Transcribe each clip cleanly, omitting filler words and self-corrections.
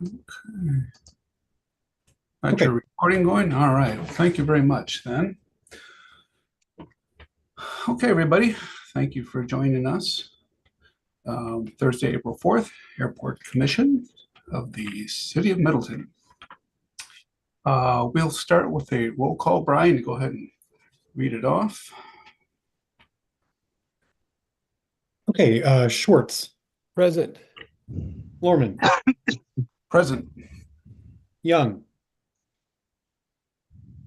Got Okay. your recording going? All right. Thank you very much then. Okay, everybody. Thank you for joining us. Thursday, April 4th, Airport Commission of the City of Middleton. We'll start with a roll call. Brian, go ahead and read it off. Okay. Schwartz, Present. Lorman, Present. Young.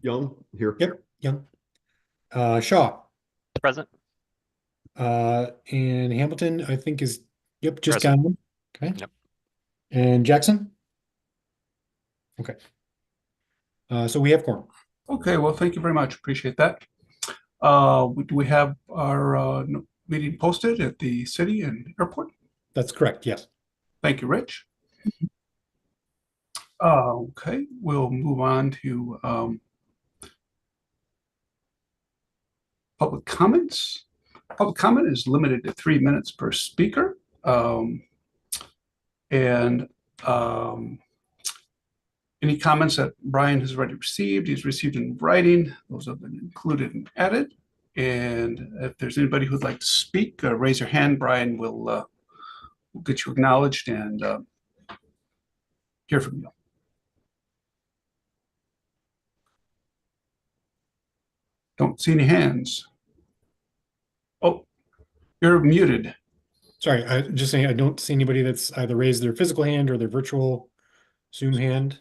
Young here. Yep. Young. Shaw. Present. And Hamilton, I think is, yep, just Present. got him. Okay. Yep. And Jackson. Okay. So we have quorum. Okay, well, thank you very much. Appreciate that. Do we have our meeting posted at the city and airport? That's correct. Yes. Thank you, Rich. Okay, we'll move on to public comments. Public comment is limited to 3 minutes per speaker. And any comments that Brian has already received, he's received in writing, those have been included and added. And if there's anybody who'd like to speak, raise your hand. Brian will get you acknowledged and hear from you. Don't see any hands. Oh, you're muted. Sorry. I just saying I don't see anybody that's either raised their physical hand or their virtual Zoom hand.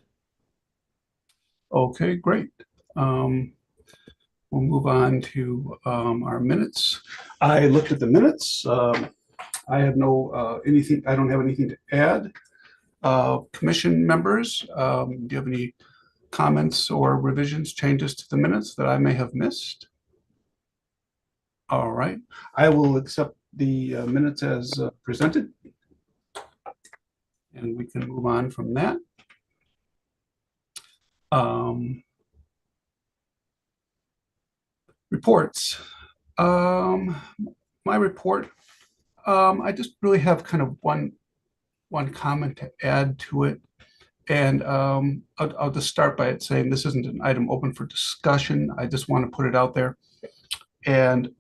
Okay, great. We'll move on to our minutes. I looked at the minutes. I have no anything. I don't have anything to add. Commission members, do you have any comments or revisions, changes to the minutes that I may have missed? All right, I will accept the minutes as presented, and we can move on from that. Reports. My report, I just really have kind of one comment to add to it. And I'll just start by saying this isn't an item open for discussion. I just want to put it out there. And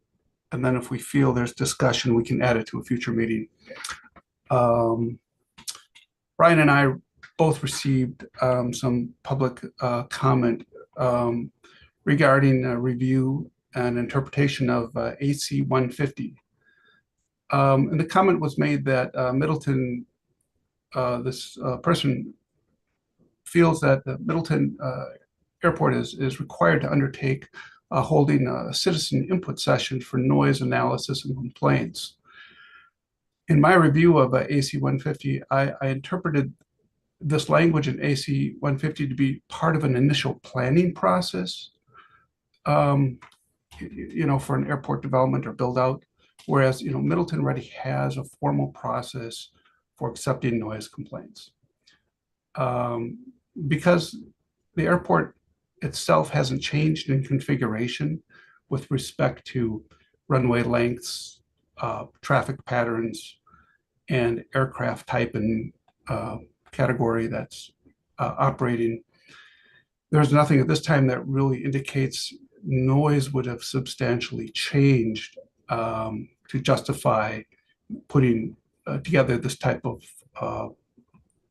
then if we feel there's discussion, we can add it to a future meeting. Brian and I both received some public comment regarding review and interpretation of AC 150. And the comment was made that Middleton, this person feels that the Middleton Airport is required to undertake holding a citizen input session for noise analysis and complaints. In my review of AC 150, I interpreted this language in AC 150 to be part of an initial planning process, for an airport development or build out, whereas, Middleton already has a formal process for accepting noise complaints. Because the airport itself hasn't changed in configuration with respect to runway lengths, traffic patterns, and aircraft type and category that's operating. There's nothing at this time that really indicates noise would have substantially changed to justify putting together this type of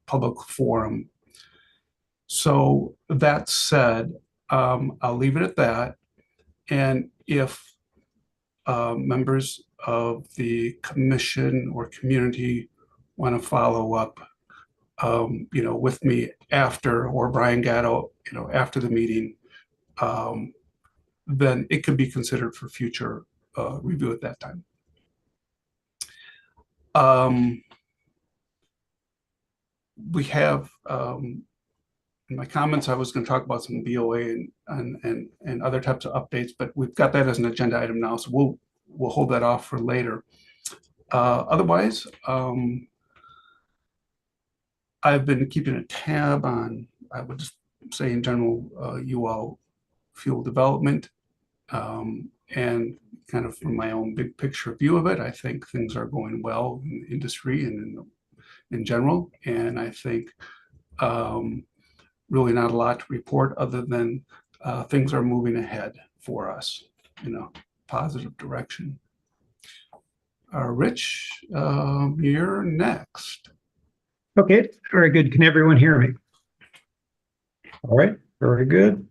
public forum. So that said, I'll leave it at that. And if members of the commission or community want to follow up, with me after, or Brian Gatto, after the meeting, then it could be considered for future review at that time. We have in my comments, I was going to talk about some BOA and other types of updates, but we've got that as an agenda item now, so we'll hold that off for later. Otherwise, I've been keeping a tab on, I would just say in general, UL fuel development, and kind of from my own big picture view of it, I think things are going well in the industry and in general. And I think Really not a lot to report other than things are moving ahead for us in a positive direction. Rich, you're next. Okay, very good. Can everyone hear me? All right, very good.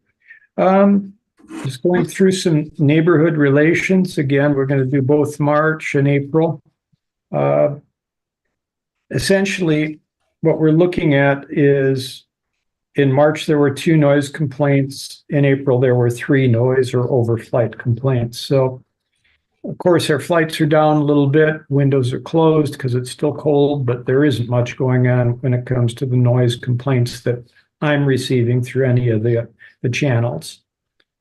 Just going through some neighborhood relations. Again, we're going to do both March and April. Essentially, what we're looking at is in March, there were 2 noise complaints. In April, there were 3 noise or overflight complaints. So, of course, our flights are down a little bit. Windows are closed because it's still cold, but there isn't much going on when it comes to the noise complaints that I'm receiving through any of the channels.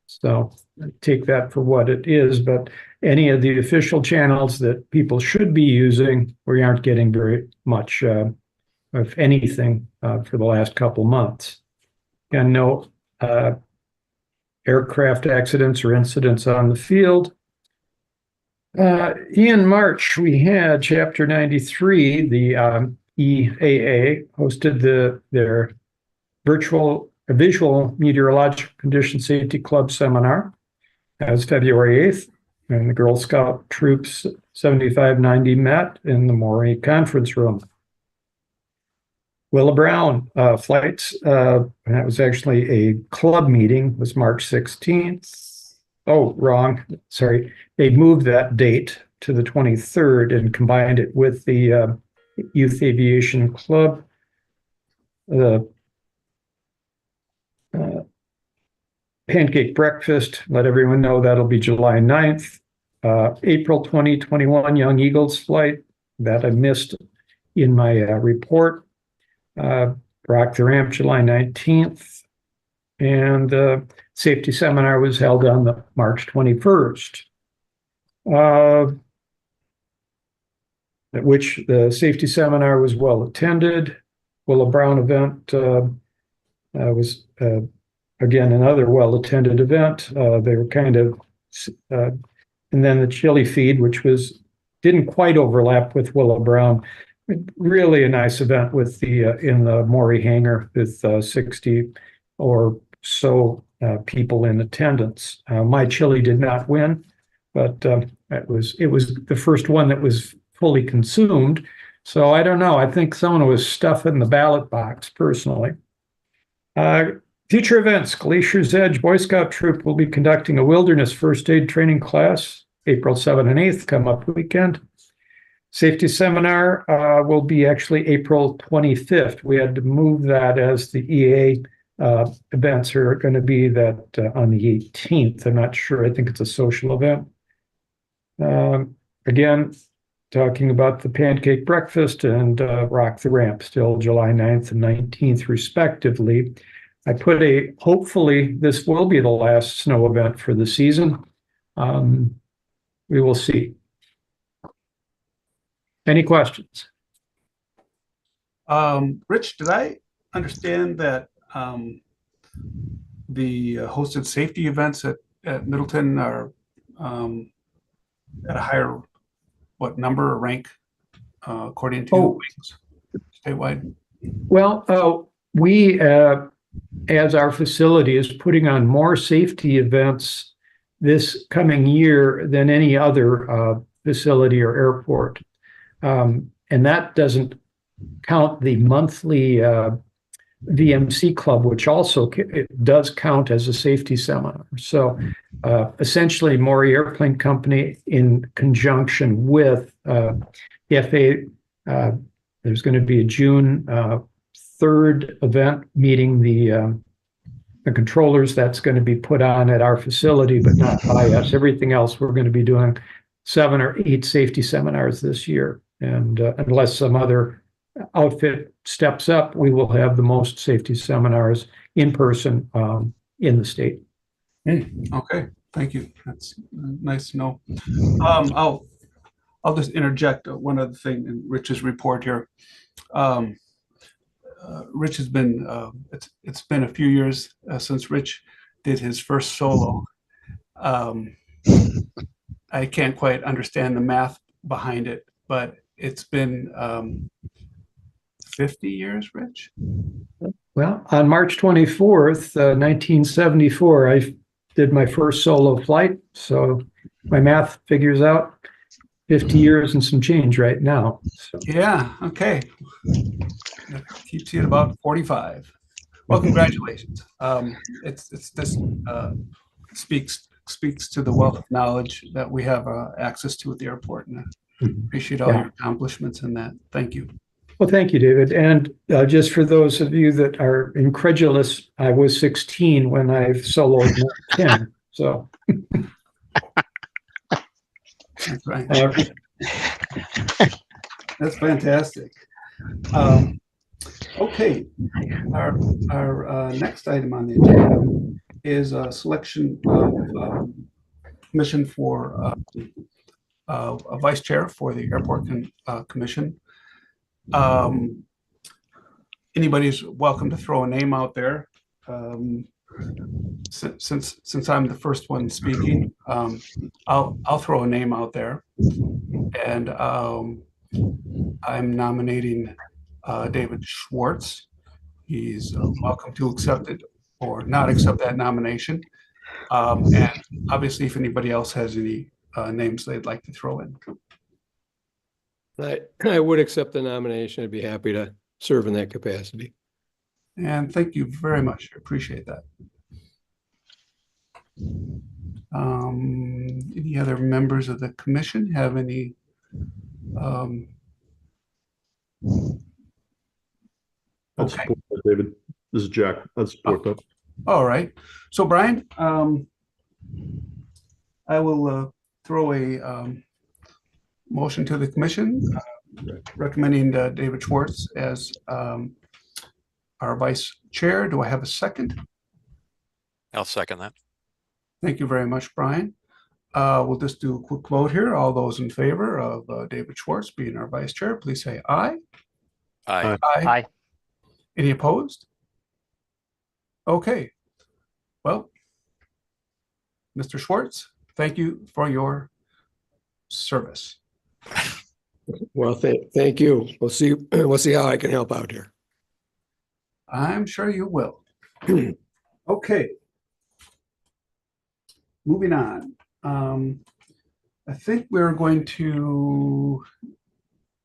So take that for what it is, but any of the official channels that people should be using, we aren't getting very much of anything for the last couple months. And no aircraft accidents or incidents on the field. In March, we had Chapter 93, the EAA, hosted their visual meteorological condition safety club seminar as February 8th, and the Girl Scout troops 7590 met in the Maury conference room. Willa Brown flights, that was actually a club meeting, was March 16th. Oh, wrong, sorry. They moved that date to the 23rd and combined it with the Youth Aviation Club. The pancake breakfast, let everyone know that'll be July 9th. April 2021 Young Eagles flight that I missed in my report. Rock the Ramp, July 19th. And the safety seminar was held on the March 21st. At which the safety seminar was well attended. Willa Brown event was again another well attended event. They were kind of, and then the chili feed, which didn't quite overlap with Willa Brown. Really a nice event with in the Maury hangar with 60 or so people in attendance. My chili did not win, but it was the first one that was fully consumed. So I don't know. I think someone was stuffing the ballot box personally. Future events: Glacier's Edge Boy Scout Troop will be conducting a wilderness first aid training class April 7th and 8th, come up weekend. Safety seminar will be actually April 25th. We had to move that as the EA events are going to be that on the 18th. I'm not sure. I think it's a social event. Again, talking about the pancake breakfast and Rock the Ramp, still July 9th and 19th, respectively. I put hopefully this will be the last snow event for the season. We will see. Any questions? Rich, did I understand that the hosted safety events at Middleton are at a higher, number or rank according to statewide? Well, we, as our facility, is putting on more safety events this coming year than any other facility or airport. And that doesn't count the monthly VMC club, which also it does count as a safety seminar. So essentially, Maury Airplane Company, in conjunction with the FAA, there's going to be a June 3rd event meeting the controllers. That's going to be put on at our facility, but not by us. Everything else, we're going to be doing 7 or 8 safety seminars this year. And unless some other outfit steps up, we will have the most safety seminars in person in the state. Okay, thank you. That's nice to know. I'll just interject one other thing in Rich's report here. Rich has been, it's been a few years since Rich did his first solo. I can't quite understand the math behind it, but it's been 50 years, Rich? Well, on March 24th, 1974, I did my first solo flight. So my math figures out 50 years and some change right now. So Yeah, okay. That keeps you at about 45. Well, congratulations. It's this speaks to the wealth of knowledge that we have access to at the airport, and I appreciate all your accomplishments in that. Thank you. Well, thank you, David. And just for those of you that are incredulous, I was 16 when I soloed Mark 10. So That's right. That's fantastic. Okay, our next item on the agenda is a selection of commission for a vice chair for the airport commission. Anybody's welcome to throw a name out there. Since I'm the first one speaking, I'll throw a name out there, and I'm nominating David Schwartz. He's welcome to accept it or not accept that nomination. And obviously, if anybody else has any names they'd like to throw in. I would accept the nomination. I'd be happy to serve in that capacity. And thank you very much. I appreciate that. Any other members of the commission have any? I'd Okay. support that, David. This is Jack. I'd support that. All right. So Brian, I will throw a motion to the commission recommending David Schwartz as our vice chair. Do I have a second? I'll second that. Thank you very much, Brian. We'll just do a quick vote here. All those in favor of David Schwartz being our vice chair, please say aye. Aye. Aye. Any opposed? Okay. Well, Mr. Schwartz, thank you for your service. Well, thank you. We'll see. We'll see how I can help out here. I'm sure you will. Okay. Moving on. I think we're going to,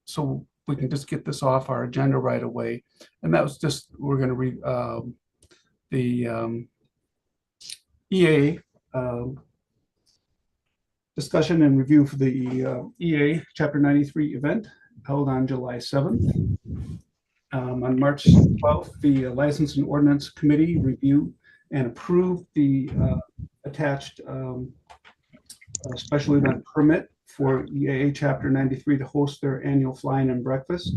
so we can just get this off our agenda right away. And that was just, we're going to read the EA discussion and review for the EA Chapter 93 event held on July 7th. On March 12th, the License and Ordinance Committee reviewed and approved the attached special event permit for EAA Chapter 93 to host their annual flying and breakfast.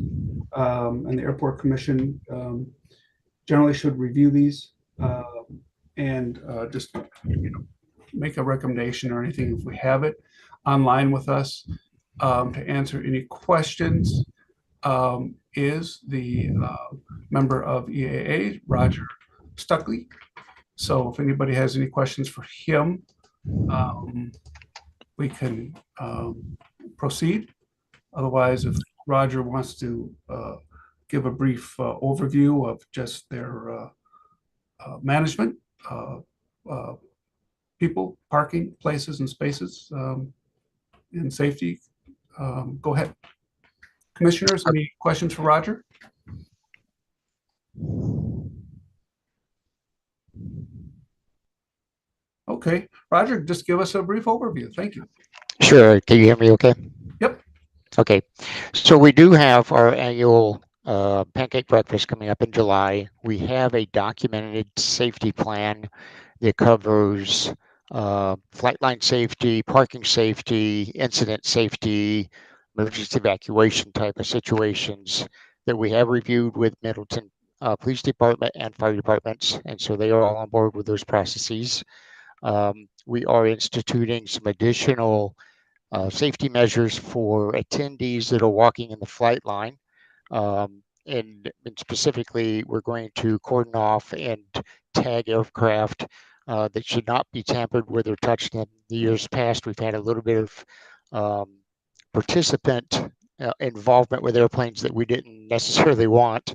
And the Airport Commission generally should review these and just make a recommendation or anything if we have it online with us. To answer any questions is the member of EAA, Roger Stuckley. So if anybody has any questions for him, we can proceed. Otherwise, if Roger wants to give a brief overview of just their management, people, parking, places and spaces, and safety, go ahead. Commissioners, any questions for Roger? Okay, Roger, just give us a brief overview. Thank you. Sure. Can you hear me okay? Yep. Okay. So we do have our annual pancake breakfast coming up in July. We have a documented safety plan that covers flight line safety, parking safety, incident safety, emergency evacuation type of situations that we have reviewed with Middleton Police Department and fire departments. And so they are all on board with those processes. We are instituting some additional safety measures for attendees that are walking in the flight line. And specifically, we're going to cordon off and tag aircraft that should not be tampered with or touched. In the years past, we've had a little bit of participant involvement with airplanes that we didn't necessarily want.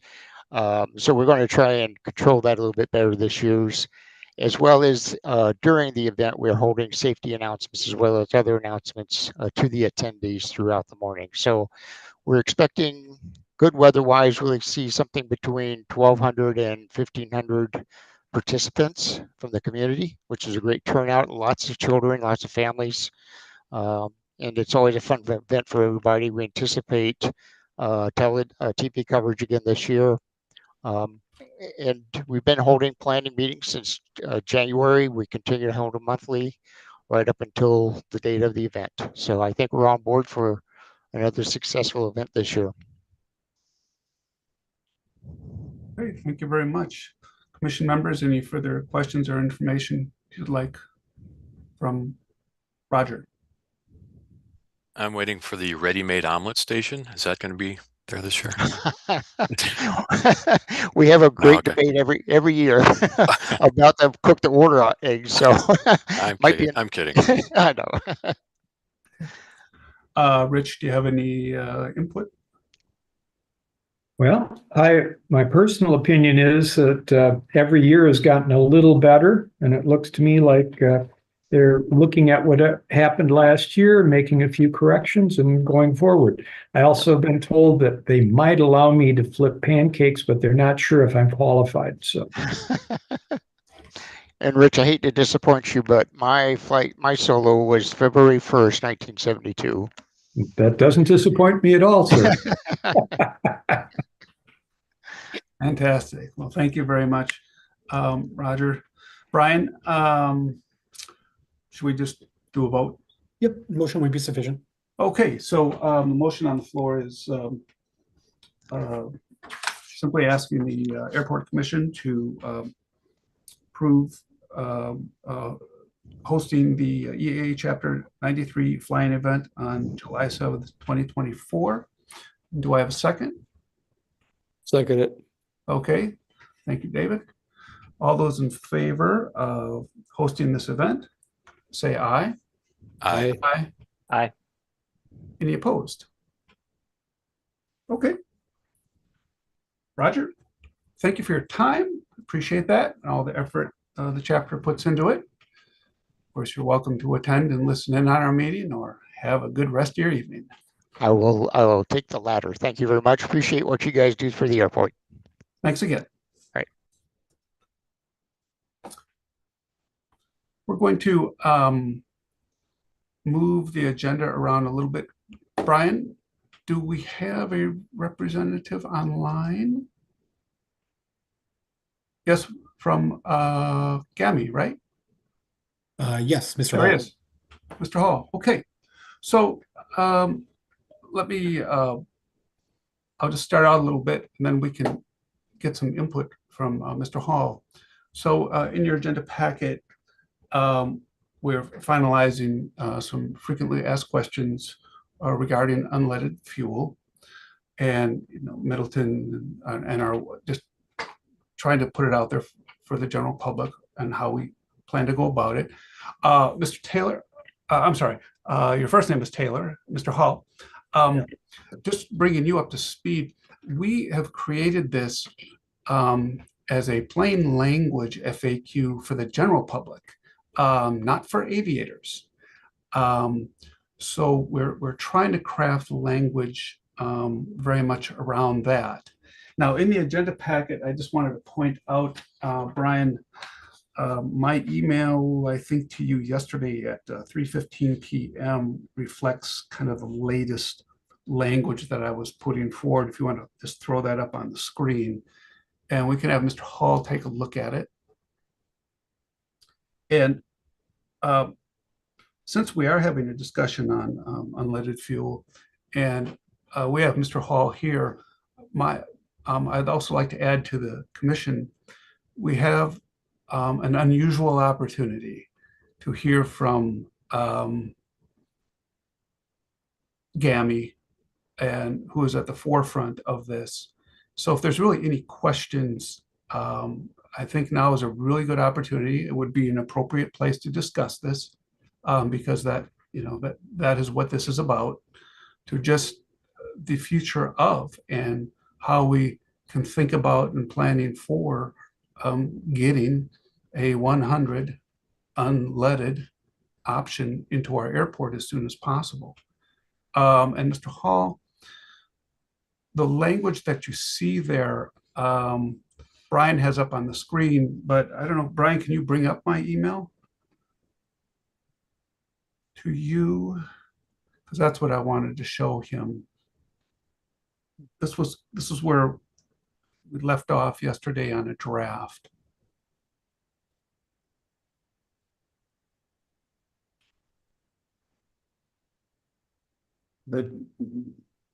So we're going to try and control that a little bit better this year's, as well as during the event, we're holding safety announcements as well as other announcements to the attendees throughout the morning. So we're expecting good weather-wise. We'll see something between 1,200 and 1,500 participants from the community, which is a great turnout. Lots of children, lots of families. And it's always a fun event for everybody. We anticipate TV coverage again this year. And we've been holding planning meetings since January. We continue to hold them monthly right up until the date of the event. So I think we're on board for another successful event this year. Great, thank you very much. Commission members, any further questions or information you'd like from Roger? I'm waiting for the ready-made omelet station. Is that going to be there this year? We have a great okay. debate every year about the cook the order eggs. So I'm might kidding. be I'm kidding. I know. Rich, do you have any input? Well, my personal opinion is that every year has gotten a little better, and it looks to me like they're looking at what happened last year, making a few corrections, and going forward. I also have been told that they might allow me to flip pancakes, but they're not sure if I'm qualified. So, and Rich, I hate to disappoint you, but my solo was February 1st, 1972. that doesn't disappoint me at all, sir. Fantastic. Well, thank you very much, Roger. Brian, should we just do a vote? Yep, motion would be sufficient. Okay, so the motion on the floor is simply asking the Airport Commission to approve hosting the EAA Chapter 93 flying event on July 7th, 2024. Do I have a second? Second it. Okay, thank you, David. All those in favor of hosting this event, say aye. Aye. Aye. Aye. Any opposed? Okay. Roger, thank you for your time. Appreciate that and all the effort the chapter puts into it. Of course, you're welcome to attend and listen in on our meeting or have a good rest of your evening. I will take the latter. Thank you very much. Appreciate what you guys do for the airport. Thanks again. Right. We're going to move the agenda around a little bit. Brian, do we have a representative online? Yes, from GAMI, right? Yes, Mr. There Hall. he is. Mr. Hall. Okay. So let me, I'll just start out a little bit and then we can get some input from Mr. Hall. So in your agenda packet, we're finalizing some frequently asked questions regarding unleaded fuel, and Middleton and are just trying to put it out there for the general public and how we plan to go about it. Mr. Taylor, I'm sorry, your first name is Taylor, Mr. Hall. Just bringing you up to speed, we have created this as a plain language FAQ for the general public, not for aviators. So we're trying to craft language very much around that. Now, in the agenda packet, I just wanted to point out, Brian, my email, I think, to you yesterday at 3:15 p.m. reflects kind of the latest language that I was putting forward. If you want to just throw that up on the screen, and we can have Mr. Hall take a look at it. And since we are having a discussion on unleaded fuel, and we have Mr. Hall here, I'd also like to add to the commission, we have an unusual opportunity to hear from GAMI, and who is at the forefront of this. So if there's really any questions, I think now is a really good opportunity. It would be an appropriate place to discuss this, because that is what this is about, to just the future of and how we can think about and planning for getting a 100 unleaded option into our airport as soon as possible. And Mr. Hall, the language that you see there, Brian has up on the screen, but I don't know, Brian, can you bring up my email to you? Because that's what I wanted to show him. This is where we left off yesterday on a draft. The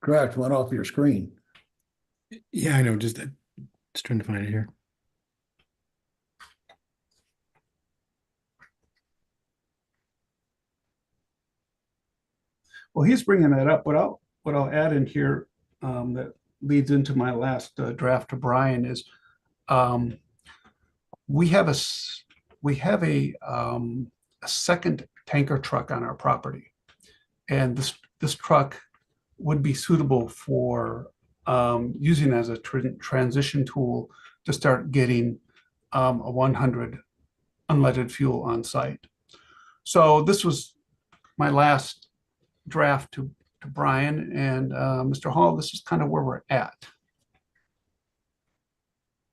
draft went off your screen. Yeah, I know, just trying to find it here. Well, he's bringing that up. What I'll add in here that leads into my last draft to Brian is we have a second tanker truck on our property, and this truck would be suitable for using as a transition tool to start getting a 100 unleaded fuel on site. So this was my last draft to Brian, and Mr. Hall, this is kind of where we're at.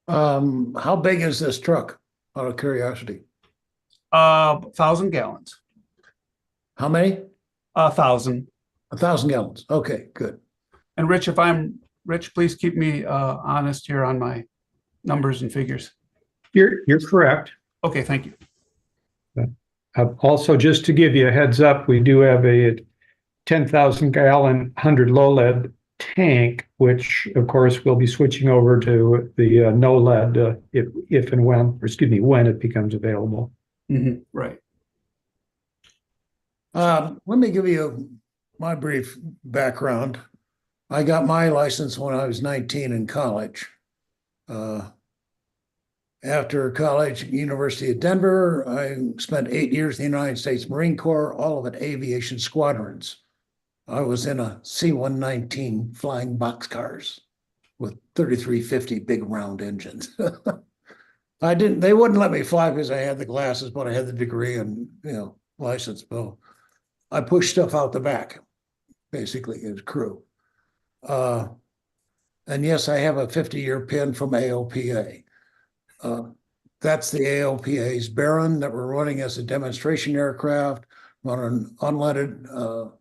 How big is this truck, out of curiosity? 1,000 gallons. How many? 1,000. 1,000 gallons. Okay, good. And Rich, please keep me honest here on my numbers and figures. You're correct. Okay, thank you. Also, just to give you a heads up, we do have a 10,000 gallon 100 low lead tank, which of course we'll be switching over to the no lead if and when, or excuse me, when it becomes available. Mm-hmm, right. Let me give you my brief background. I got my license when I was 19 in college. After college, University of Denver, I spent 8 years in the United States Marine Corps, all of it aviation squadrons. I was in a C-119 flying boxcars with 3350 big round engines. They wouldn't let me fly because I had the glasses, but I had the degree and, license. Well, I pushed stuff out the back, basically, as crew. And yes, I have a 50-year pin from AOPA. That's the AOPA's Baron that we're running as a demonstration aircraft, running unleaded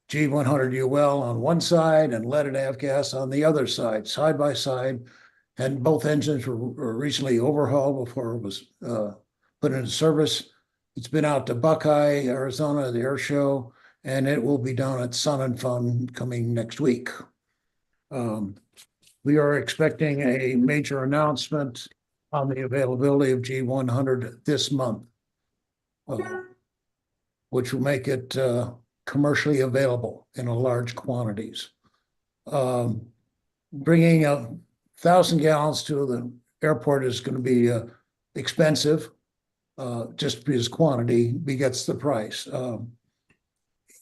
G100 UL on one side and leaded avgas on the other side, side by side. And both engines were recently overhauled before it was put into service. It's been out to Buckeye, Arizona, the air show, and it will be down at Sun and Fun coming next week. We are expecting a major announcement on the availability of G100 this month, which will make it commercially available in large quantities. Bringing 1,000 gallons to the airport is going to be expensive, just because quantity begets the price.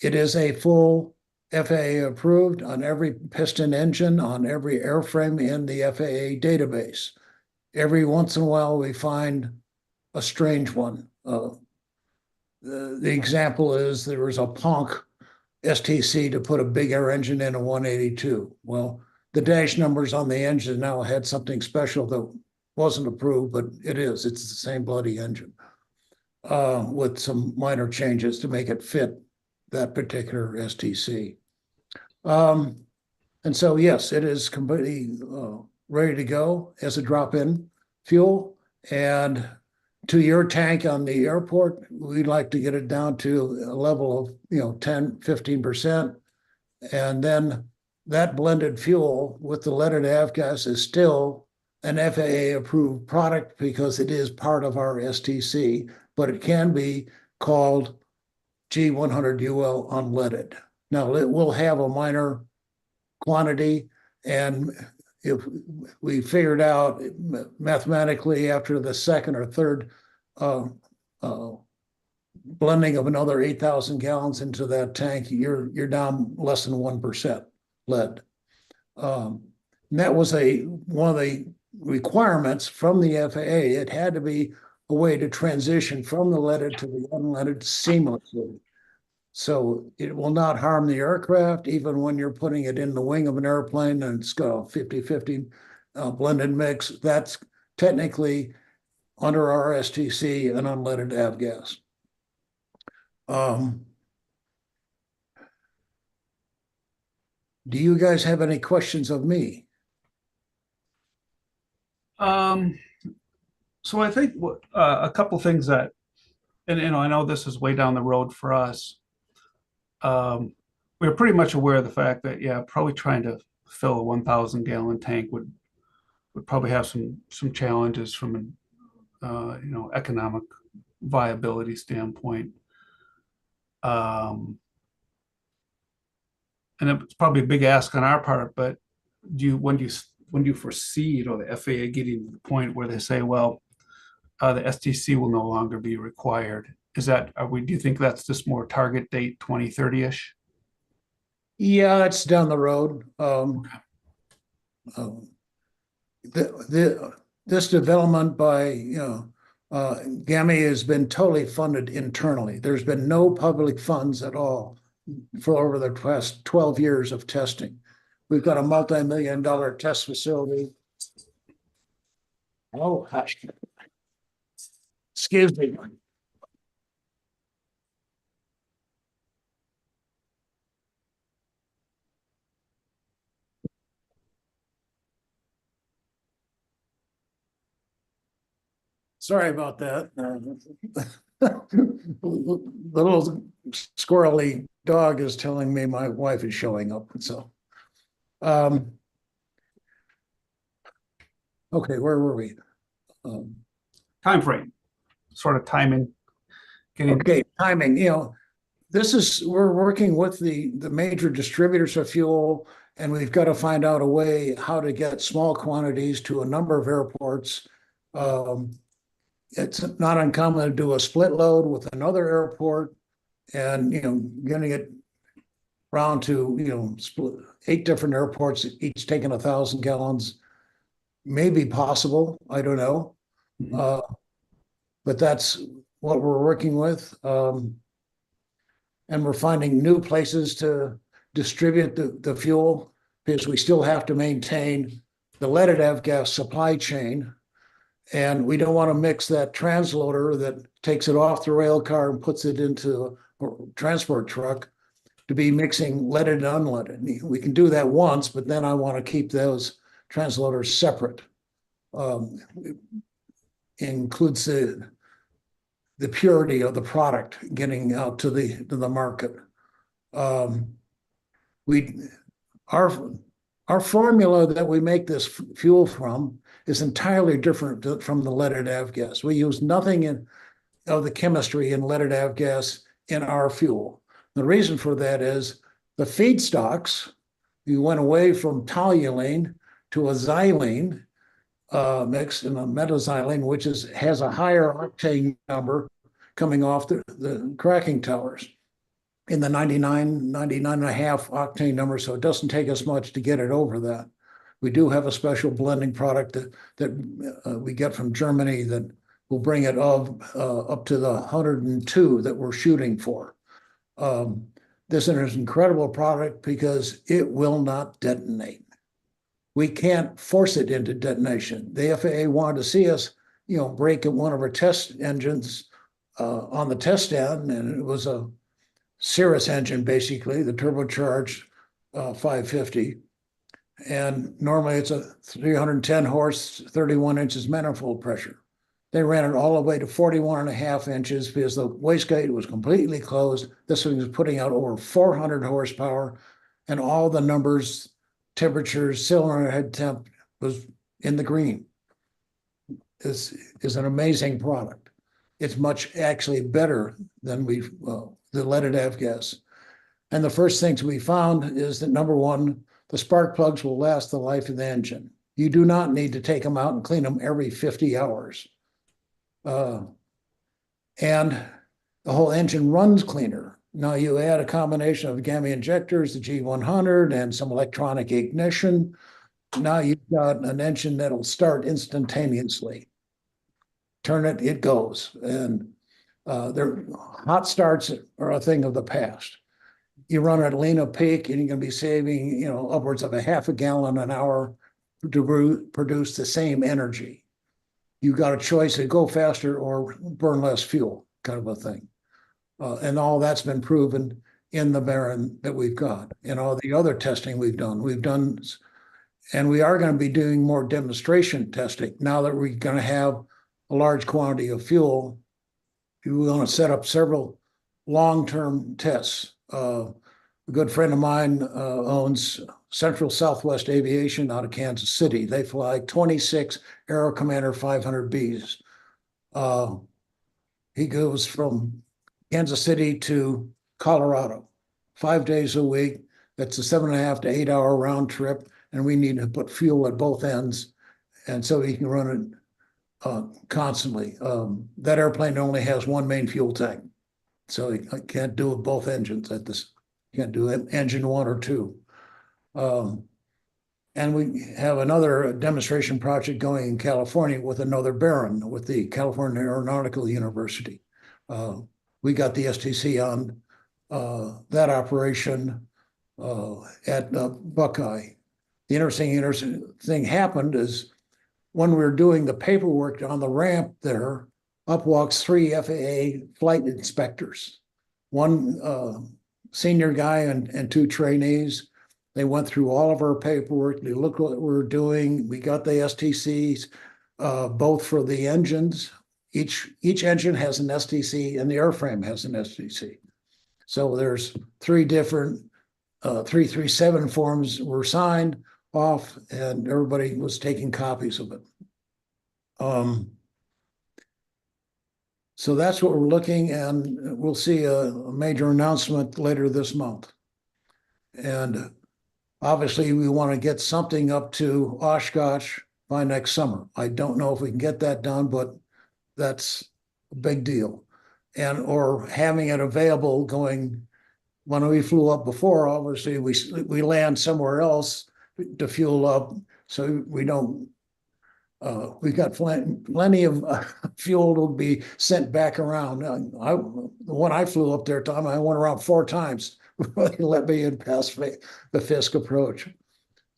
It is a full FAA approved on every piston engine, on every airframe in the FAA database. Every once in a while, we find a strange one. The example is there was a Ponk STC to put a big air engine in a 182. Well, the dash numbers on the engine now had something special that wasn't approved, but it is. It's the same bloody engine with some minor changes to make it fit that particular STC. And so, yes, it is completely ready to go as a drop-in fuel. And to your tank on the airport, we'd like to get it down to a level of 10, 15%. And then that blended fuel with the leaded avgas is still an FAA approved product because it is part of our STC, but it can be called G100 UL unleaded. Now, it will have a minor quantity, and if we figured out mathematically after the second or third blending of another 8,000 gallons into that tank, you're down less than 1%. lead. And that was one of the requirements from the FAA. It had to be a way to transition from the leaded to the unleaded seamlessly. So it will not harm the aircraft, even when you're putting it in the wing of an airplane and it's got a 50-50 blended mix. That's technically under RSTC an unleaded avgas. Do you guys have any questions of me? So I think a couple things that, and I know this is way down the road for us. We're pretty much aware of the fact that, yeah, probably trying to fill a 1,000 gallon tank would probably have some challenges from an economic viability standpoint. And it's probably a big ask on our part, but when do you foresee, the FAA getting to the point where they say, well, the STC will no longer be required? Do you think that's just more target date 2030-ish? Yeah, it's down the road. This development by GAMI has been totally funded internally. There's been no public funds at all for over the past 12 years of testing. We've got a multi-million-dollar test facility. Oh, hush. Excuse me. Sorry about that. The little squirrely dog is telling me my wife is showing up. So, okay, where were we? Time frame, sort of timing. Okay, timing. We're working with the major distributors of fuel, and we've got to find out a way how to get small quantities to a number of airports. It's not uncommon to do a split load with another airport, and getting it round to split 8 different airports, each taking 1,000 gallons, may be possible. I don't know, but that's what we're working with, and we're finding new places to distribute the fuel, because we still have to maintain the leaded avgas supply chain. And we don't want to mix that transloader that takes it off the rail car and puts it into a transport truck to be mixing leaded and unleaded. We can do that once, but then I want to keep those transloaders separate. It includes the purity of the product getting out to the market. Our formula that we make this fuel from is entirely different from the leaded avgas. We use nothing of the chemistry in leaded avgas in our fuel. The reason for that is the feedstocks. We went away from toluene to a xylene mix in a metaxylene, which has a higher octane number coming off the cracking towers in the 99.5 octane number, so it doesn't take us much to get it over that. We do have a special blending product that we get from Germany that will bring it up to the 102 that we're shooting for. This is an incredible product because it will not detonate. We can't force it into detonation. The FAA wanted to see us, break one of our test engines on the test stand, and it was a Cirrus engine, basically, the turbocharged 550. And normally it's a 310 horse, 31 inches manifold pressure. They ran it all the way to 41.5 inches because the wastegate was completely closed. This thing was putting out over 400 horsepower, and all the numbers, temperatures, cylinder head temp was in the green. This is an amazing product. It's much actually better than the leaded avgas. And the first things we found is that, number one, the spark plugs will last the life of the engine. You do not need to take them out and clean them every 50 hours. And the whole engine runs cleaner. Now you add a combination of gamma injectors, the G100, and some electronic ignition. Now you've got an engine that'll start instantaneously. Turn it, it goes. And their hot starts are a thing of the past. You run at Lena peak and you're going to be saving, upwards of a half a gallon an hour to produce the same energy. You got a choice to go faster or burn less fuel, kind of a thing. And all that's been proven in the Baron that we've got and all the other testing we've done. And we are going to be doing more demonstration testing now that we're going to have a large quantity of fuel. We're going to set up several long-term tests. A good friend of mine owns Central Southwest Aviation out of Kansas City. They fly 26 Aero Commander 500Bs. He goes from Kansas City to Colorado 5 days a week. That's a 7.5 to 8 hour round trip. And we need to put fuel at both ends. And so he can run it constantly. That airplane only has one main fuel tank. So he can't do it both engines at this. Can't do it engine 1 or 2. And we have another demonstration project going in California with another Baron with the California Aeronautical University. We got the STC on that operation at Buckeye. The interesting thing happened is when we were doing the paperwork on the ramp there, up walks 3 FAA flight inspectors, one senior guy and 2 trainees. They went through all of our paperwork. They looked what we were doing. We got the STCs, both for the engines. Each engine has an STC and the airframe has an STC. So there's 3 different 337 forms were signed off and everybody was taking copies of it. So that's what we're looking, and we'll see a major announcement later this month. And obviously we want to get something up to Oshkosh by next summer. I don't know if we can get that done, but that's a big deal. And or having it available going, when we flew up before, obviously we land somewhere else to fuel up, so we don't. We got plenty of fuel to be sent back around. The one I flew up there, Tom, I went around 4 times before they let me in past the Fisk approach.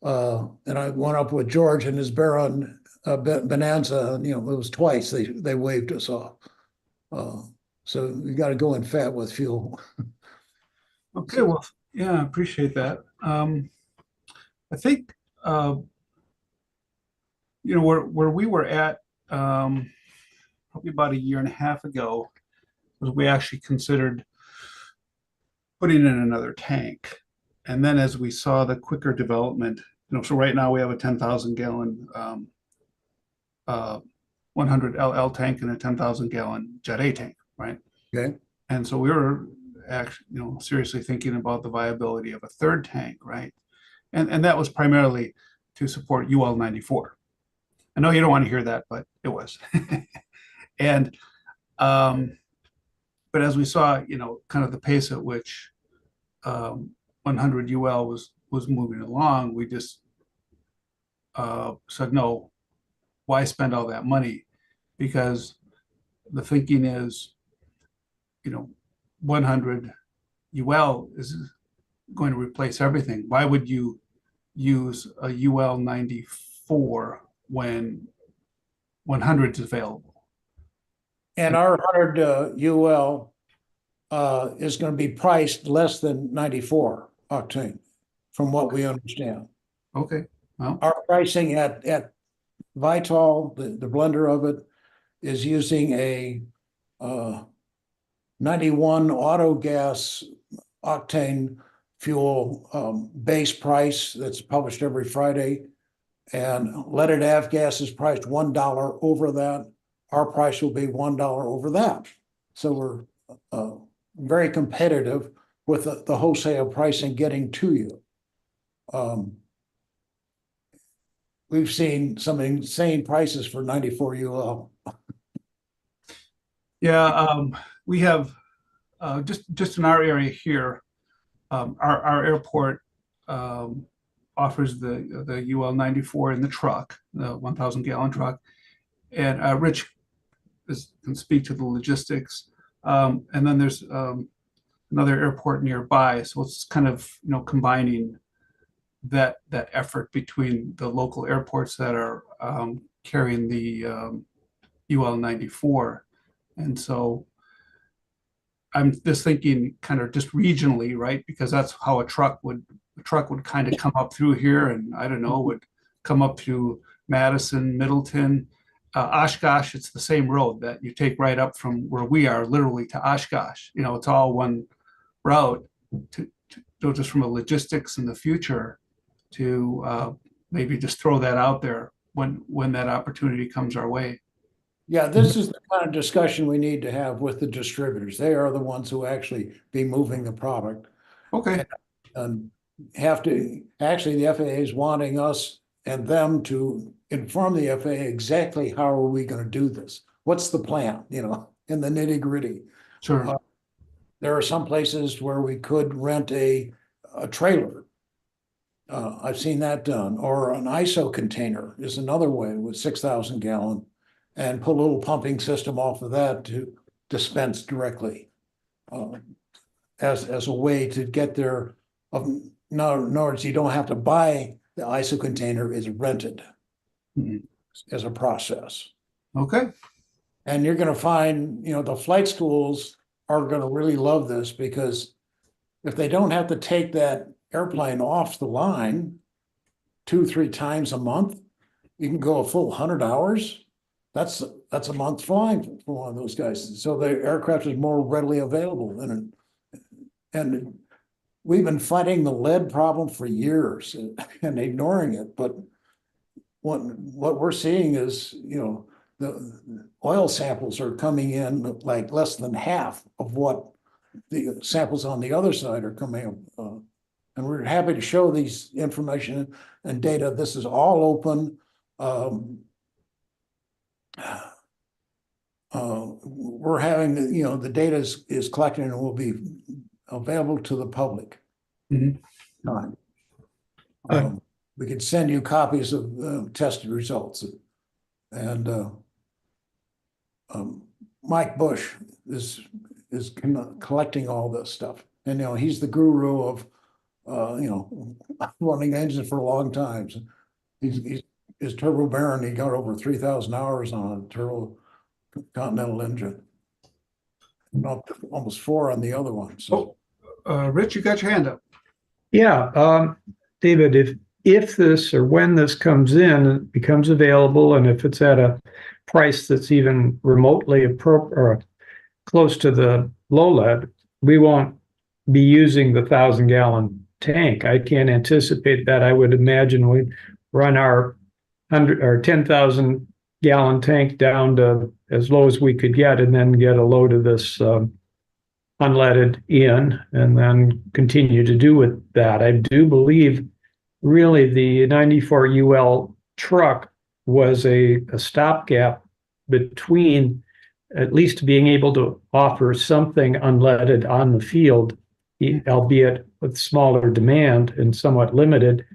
And I went up with George and his Baron Bonanza, and, it was twice they waved us off. So we got to go in fat with fuel. Okay, well, yeah, I appreciate that. I think, where we were at probably about 1.5 years ago was we actually considered putting in another tank. And then as we saw the quicker development, so right now we have a 10,000 gallon 100 LL tank and a 10,000 gallon Jet A tank, right? Okay. And so we were actually, seriously thinking about the viability of a 3rd tank, right? And that was primarily to support UL 94. I know you don't want to hear that, but it was. And but as we saw, kind of the pace at which 100 UL was moving along, we just said, no, why spend all that money? Because the thinking is, 100 UL is going to replace everything. Why would you use a UL 94 when 100 is available? And our 100 UL is going to be priced less than 94 octane, from what we understand. Okay, well, Our pricing at Vitol, the blender of it, is using a 91 auto gas octane fuel base price that's published every Friday. And leaded avgas is priced $1 over that. Our price will be $1 over that. So we're very competitive with the wholesale pricing getting to you. We've seen some insane prices for 94 UL. yeah, we have just in our area here, our airport offers the UL 94 in the truck, the 1,000 gallon truck, and Rich can speak to the logistics. And then there's another airport nearby, so it's kind of combining that effort between the local airports that are carrying the UL 94, and so I'm just thinking kind of just regionally, right? Because that's how a truck would kind of come up through here, and I don't know, would come up through Madison, Middleton, Oshkosh. It's the same road that you take right up from where we are, literally to Oshkosh. It's all one route. To just from a logistics in the future, to maybe just throw that out there when that opportunity comes our way. Yeah, this is the kind of discussion we need to have with the distributors. They are the ones who actually be moving the product. Okay. And actually, the FAA is wanting us and them to inform the FAA exactly how are we going to do this? What's the plan, in the nitty gritty. Sure. There are some places where we could rent a trailer. I've seen that done, or an ISO container is another way with 6,000 gallon, and put a little pumping system off of that to dispense directly as a way to get there. In other words, you don't have to buy the ISO container, it's rented as a process. Okay. And you're going to find, the flight schools are going to really love this, because if they don't have to take that airplane off the line 2-3 times a month, you can go a full 100 hours. That's a month flying for one of those guys. So the aircraft is more readily available. And we've been fighting the lead problem for years and ignoring it. But what we're seeing is, the oil samples are coming in like less than half of what the samples on the other side are coming. And we're happy to show these information and data. This is all open. We're having, the data is collected and will be available to the public. Mhm. We can send you copies of tested results. And Mike Bush is collecting all this stuff. And, he's the guru of, running engines for a long time. So his Turbo Baron, he got over 3,000 hours on a Turbo Continental engine. Almost 4 on the other one. So, Rich, you got your hand up. Yeah, David, if this or when this comes in, it becomes available, and if it's at a price that's even remotely appropriate or close to the low lead, we won't be using the 1,000 gallon tank. I can't anticipate that. I would imagine we run our 100 or 10,000 gallon tank down to as low as we could get, and then get a load of this unleaded in, and then continue to do with that. I do believe really the 94 UL truck was a stopgap between at least being able to offer something unleaded on the field, albeit with smaller demand and somewhat limited,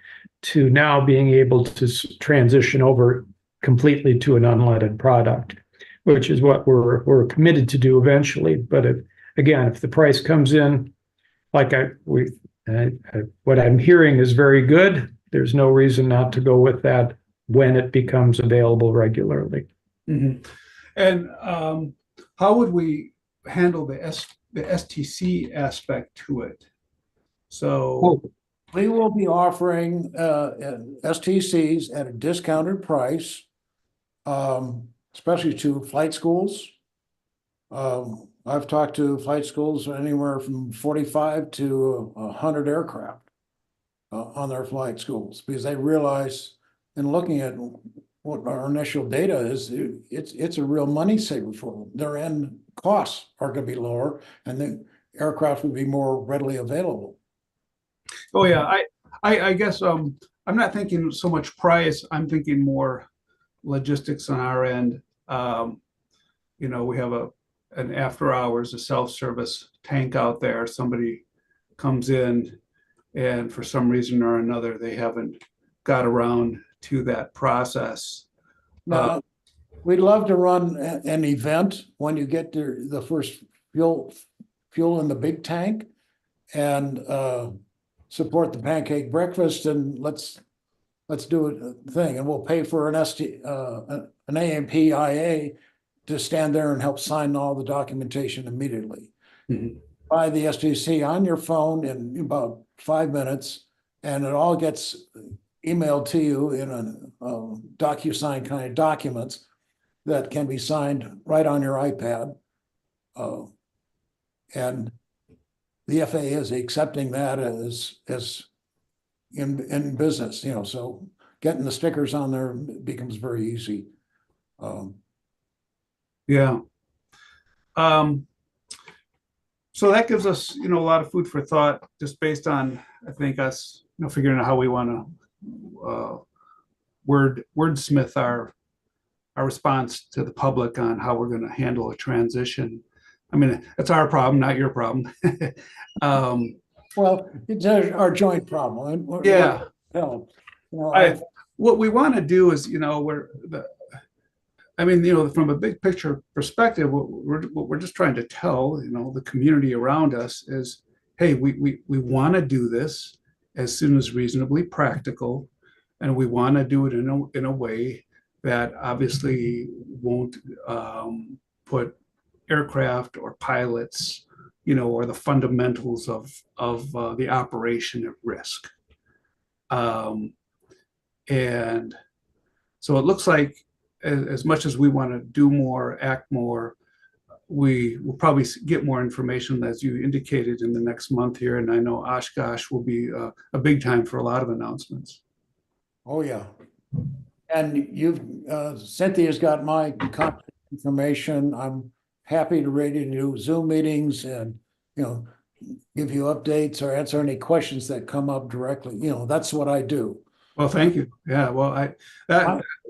to now being able to transition over completely to an unleaded product, which is what we're committed to do eventually. But if the price comes in, like what I'm hearing is very good, there's no reason not to go with that when it becomes available regularly. Mm-hmm. And how would we handle the STC aspect to it? So we will be offering STCs at a discounted price, especially to flight schools. I've talked to flight schools anywhere from 45 to 100 aircraft on their flight schools, because they realize, in looking at what our initial data is, it's a real money saver for them. Their end costs are going to be lower, and the aircraft will be more readily available. Oh yeah, I guess I'm not thinking so much price. I'm thinking more logistics on our end. We have an after hours, a self-service tank out there. Somebody comes in and for some reason or another, they haven't got around to that process. Now, we'd love to run an event when you get the first fuel in the big tank and support the pancake breakfast, and let's do a thing, and we'll pay for an AMPIA to stand there and help sign all the documentation immediately. Mhm. Buy the STC on your phone in about 5 minutes, and it all gets emailed to you in a DocuSign kind of documents that can be signed right on your iPad. And the FAA is accepting that as in business, so getting the stickers on there becomes very easy. Yeah. So that gives us, a lot of food for thought, just based on, I think, us, figuring out how we want to wordsmith our response to the public on how we're going to handle a transition. I mean, it's our problem, not your problem. Well, it's our joint problem. Yeah. I've What we want to do is, from a big picture perspective, what we're just trying to tell, the community around us is, hey, we want to do this as soon as reasonably practical, and we want to do it in a way that obviously won't put aircraft or pilots, or the fundamentals of the operation at risk. And so it looks like, as much as we want to do more, act more, we will probably get more information, as you indicated, in the next month here. And I know Oshkosh will be a big time for a lot of announcements. Oh, yeah. And Cynthia's got my contact information. I'm happy to ready to do Zoom meetings and, give you updates or answer any questions that come up directly. That's what I do. Well, thank you. Yeah, well,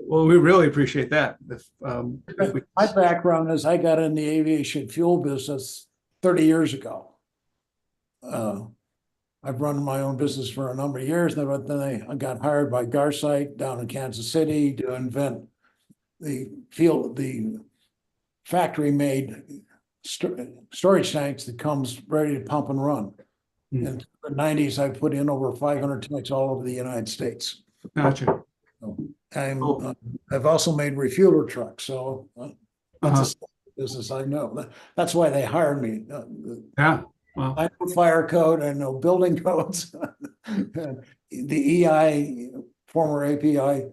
we really appreciate that. My background is I got in the aviation fuel business 30 years ago. I've run my own business for a number of years, and then I got hired by Garsite down in Kansas City to invent the factory-made storage tanks that comes ready to pump and run. Hmm. In the 90s, I put in over 500 tanks all over the United States. Gotcha. I've also made refueler trucks, so that's a business I know. That's why they hired me. Yeah. Well, I know fire code, I know building codes. The EI, former API,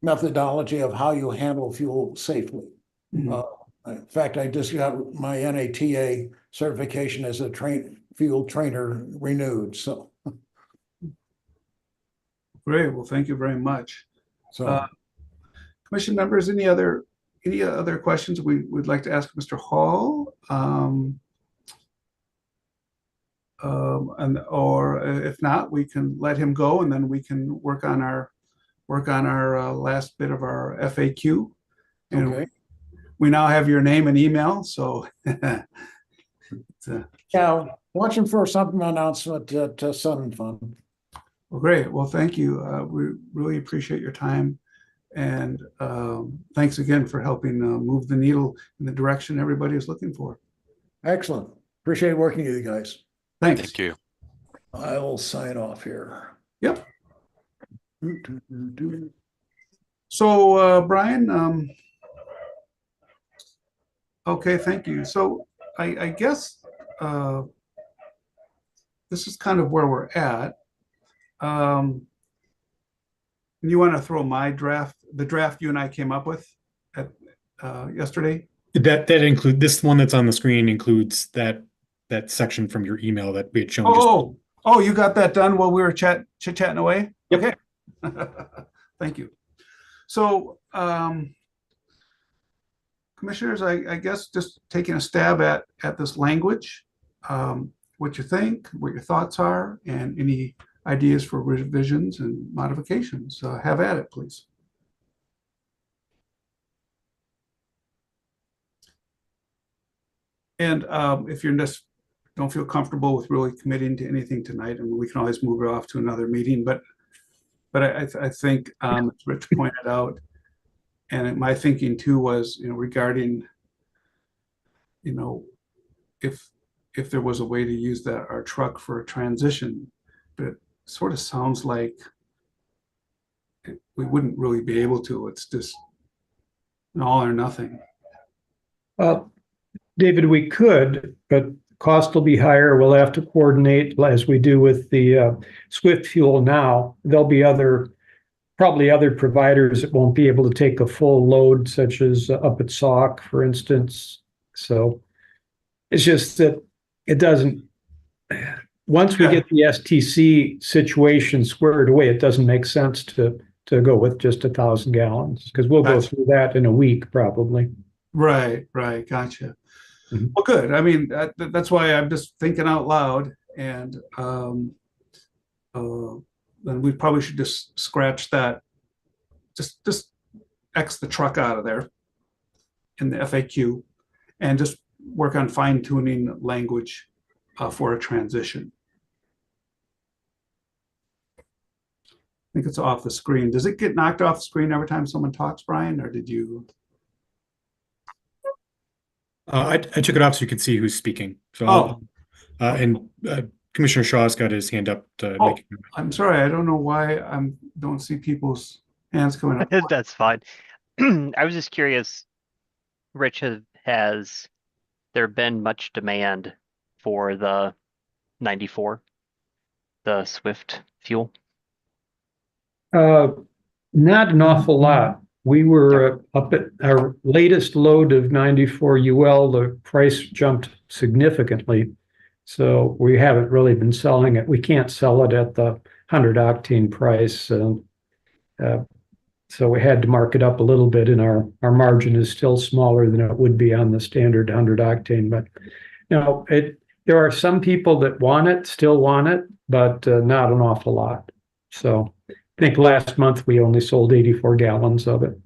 methodology of how you handle fuel safely. mhm. In fact, I just got my NATA certification as a fuel trainer renewed, so. Great. Well, thank you very much. So Commission members, any other questions we would like to ask Mr. Hall? Or if not, we can let him go, and then we can work on our last bit of our FAQ. And okay. we now have your name and email, so Yeah, watching for something announcement at Sun and Fun. well, great. Well, thank you. We really appreciate your time, and thanks again for helping move the needle in the direction everybody is looking for. Excellent. Appreciate working with you guys. Thanks. Thank you. I will sign off here. Yep. So, Brian, okay, thank you. So I guess this is kind of where we're at. You want to throw the draft you and I came up with yesterday? That include this one that's on the screen includes that section from your email that we had shown. Oh, you got that done while we were chit-chatting away? Yep. Okay. Thank you. So, commissioners, I guess just taking a stab at this language, what you think, what your thoughts are, and any ideas for revisions and modifications. Have at it, please. And if you're just don't feel comfortable with really committing to anything tonight, and we can always move it off to another meeting. But I think as Rich pointed out, and my thinking too was, regarding, if there was a way to use our truck for a transition, but it sort of sounds like we wouldn't really be able to. It's just an all or nothing. David, we could, but cost will be higher. We'll have to coordinate as we do with the Swift fuel now. There'll be probably other providers that won't be able to take a full load, such as up at Sauk, for instance. So it's just that it doesn't, once we get the STC situation squared away, it doesn't make sense to go with just 1,000 gallons, because we'll go through that in a week probably. Right, gotcha. Well, good. I mean, that's why I'm just thinking out loud, and then we probably should just scratch that. Just X the truck out of there in the FAQ, and just work on fine tuning language for a transition. I think it's off the screen. Does it get knocked off the screen every time someone talks, Brian, or did you? I took it off so you could see who's speaking. So Commissioner Shaw's got his hand up to make it. I'm sorry, I don't know why I don't see people's hands coming up. That's fine. I was just curious, Rich, has there been much demand for the 94, the Swift fuel? Not an awful lot. We were up at our latest load of 94 UL, the price jumped significantly. So we haven't really been selling it. We can't sell it at the 100 octane price. So we had to mark it up a little bit, and our margin is still smaller than it would be on the standard 100 octane. But there are some people that still want it, but not an awful lot. So I think last month we only sold 84 gallons of it.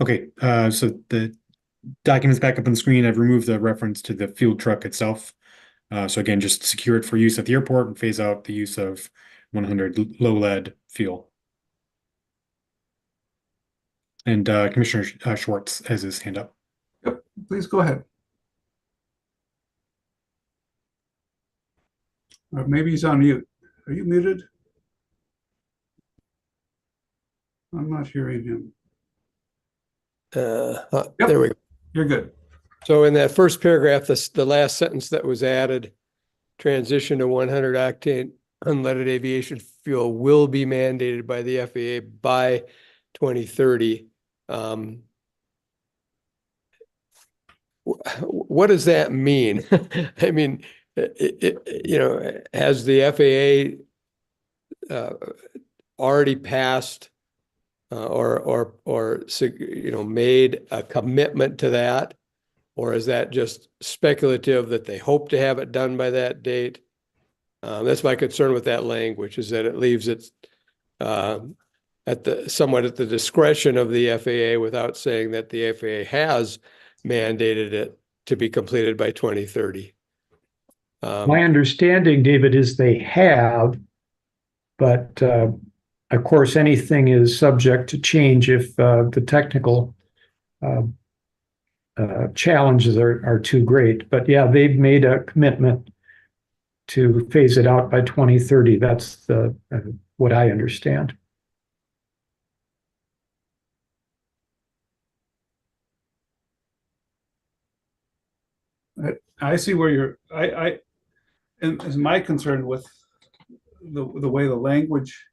Okay, so the document's back up on the screen. I've removed the reference to the fuel truck itself. So again, just secure it for use at the airport and phase out the use of 100 low lead fuel. And Commissioner Schwartz has his hand up. Yep, please go ahead. Or maybe he's on mute. Are you muted? I'm not hearing him. There we go. You're good. So in that first paragraph, the last sentence that was added, transition to 100 octane unleaded aviation fuel will be mandated by the FAA by 2030. What does that mean? I mean, has the FAA already passed or made a commitment to that? Or is that just speculative that they hope to have it done by that date? That's my concern with that language, is that it leaves it somewhat at the discretion of the FAA without saying that the FAA has mandated it to be completed by 2030. My understanding, David, is they have, but of course, anything is subject to change if the technical challenges are too great. But yeah, they've made a commitment to phase it out by 2030. That's what I understand. I see where you're. And is my concern with the way the language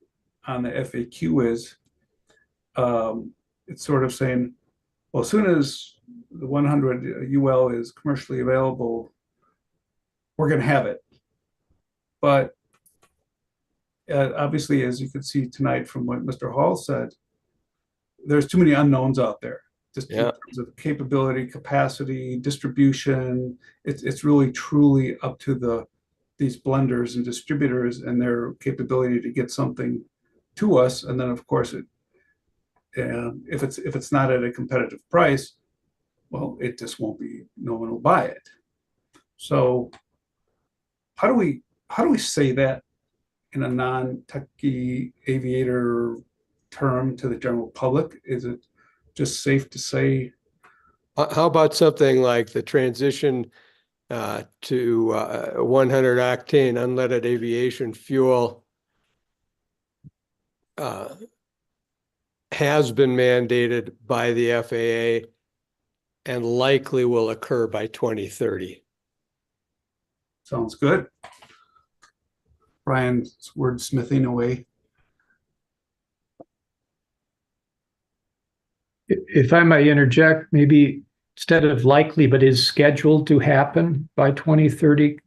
on the FAQ is. It's sort of saying, well, as soon as the 100 UL is commercially available, we're going to have it. But obviously, as you could see tonight from what Mr. Hall said, there's too many unknowns out there. Just in terms of capability, capacity, distribution, it's really truly up to the these blenders and distributors and their capability to get something to us. And then of course if it's not at a competitive price, well, it just won't be, no one will buy it. So how do we say that in a non-techie aviator term to the general public? Is it just safe to say? How about something like the transition to 100 octane unleaded aviation fuel has been mandated by the FAA and likely will occur by 2030. Sounds good. Brian's wordsmithing away. If I may interject, maybe instead of likely, but is scheduled to happen by 2030?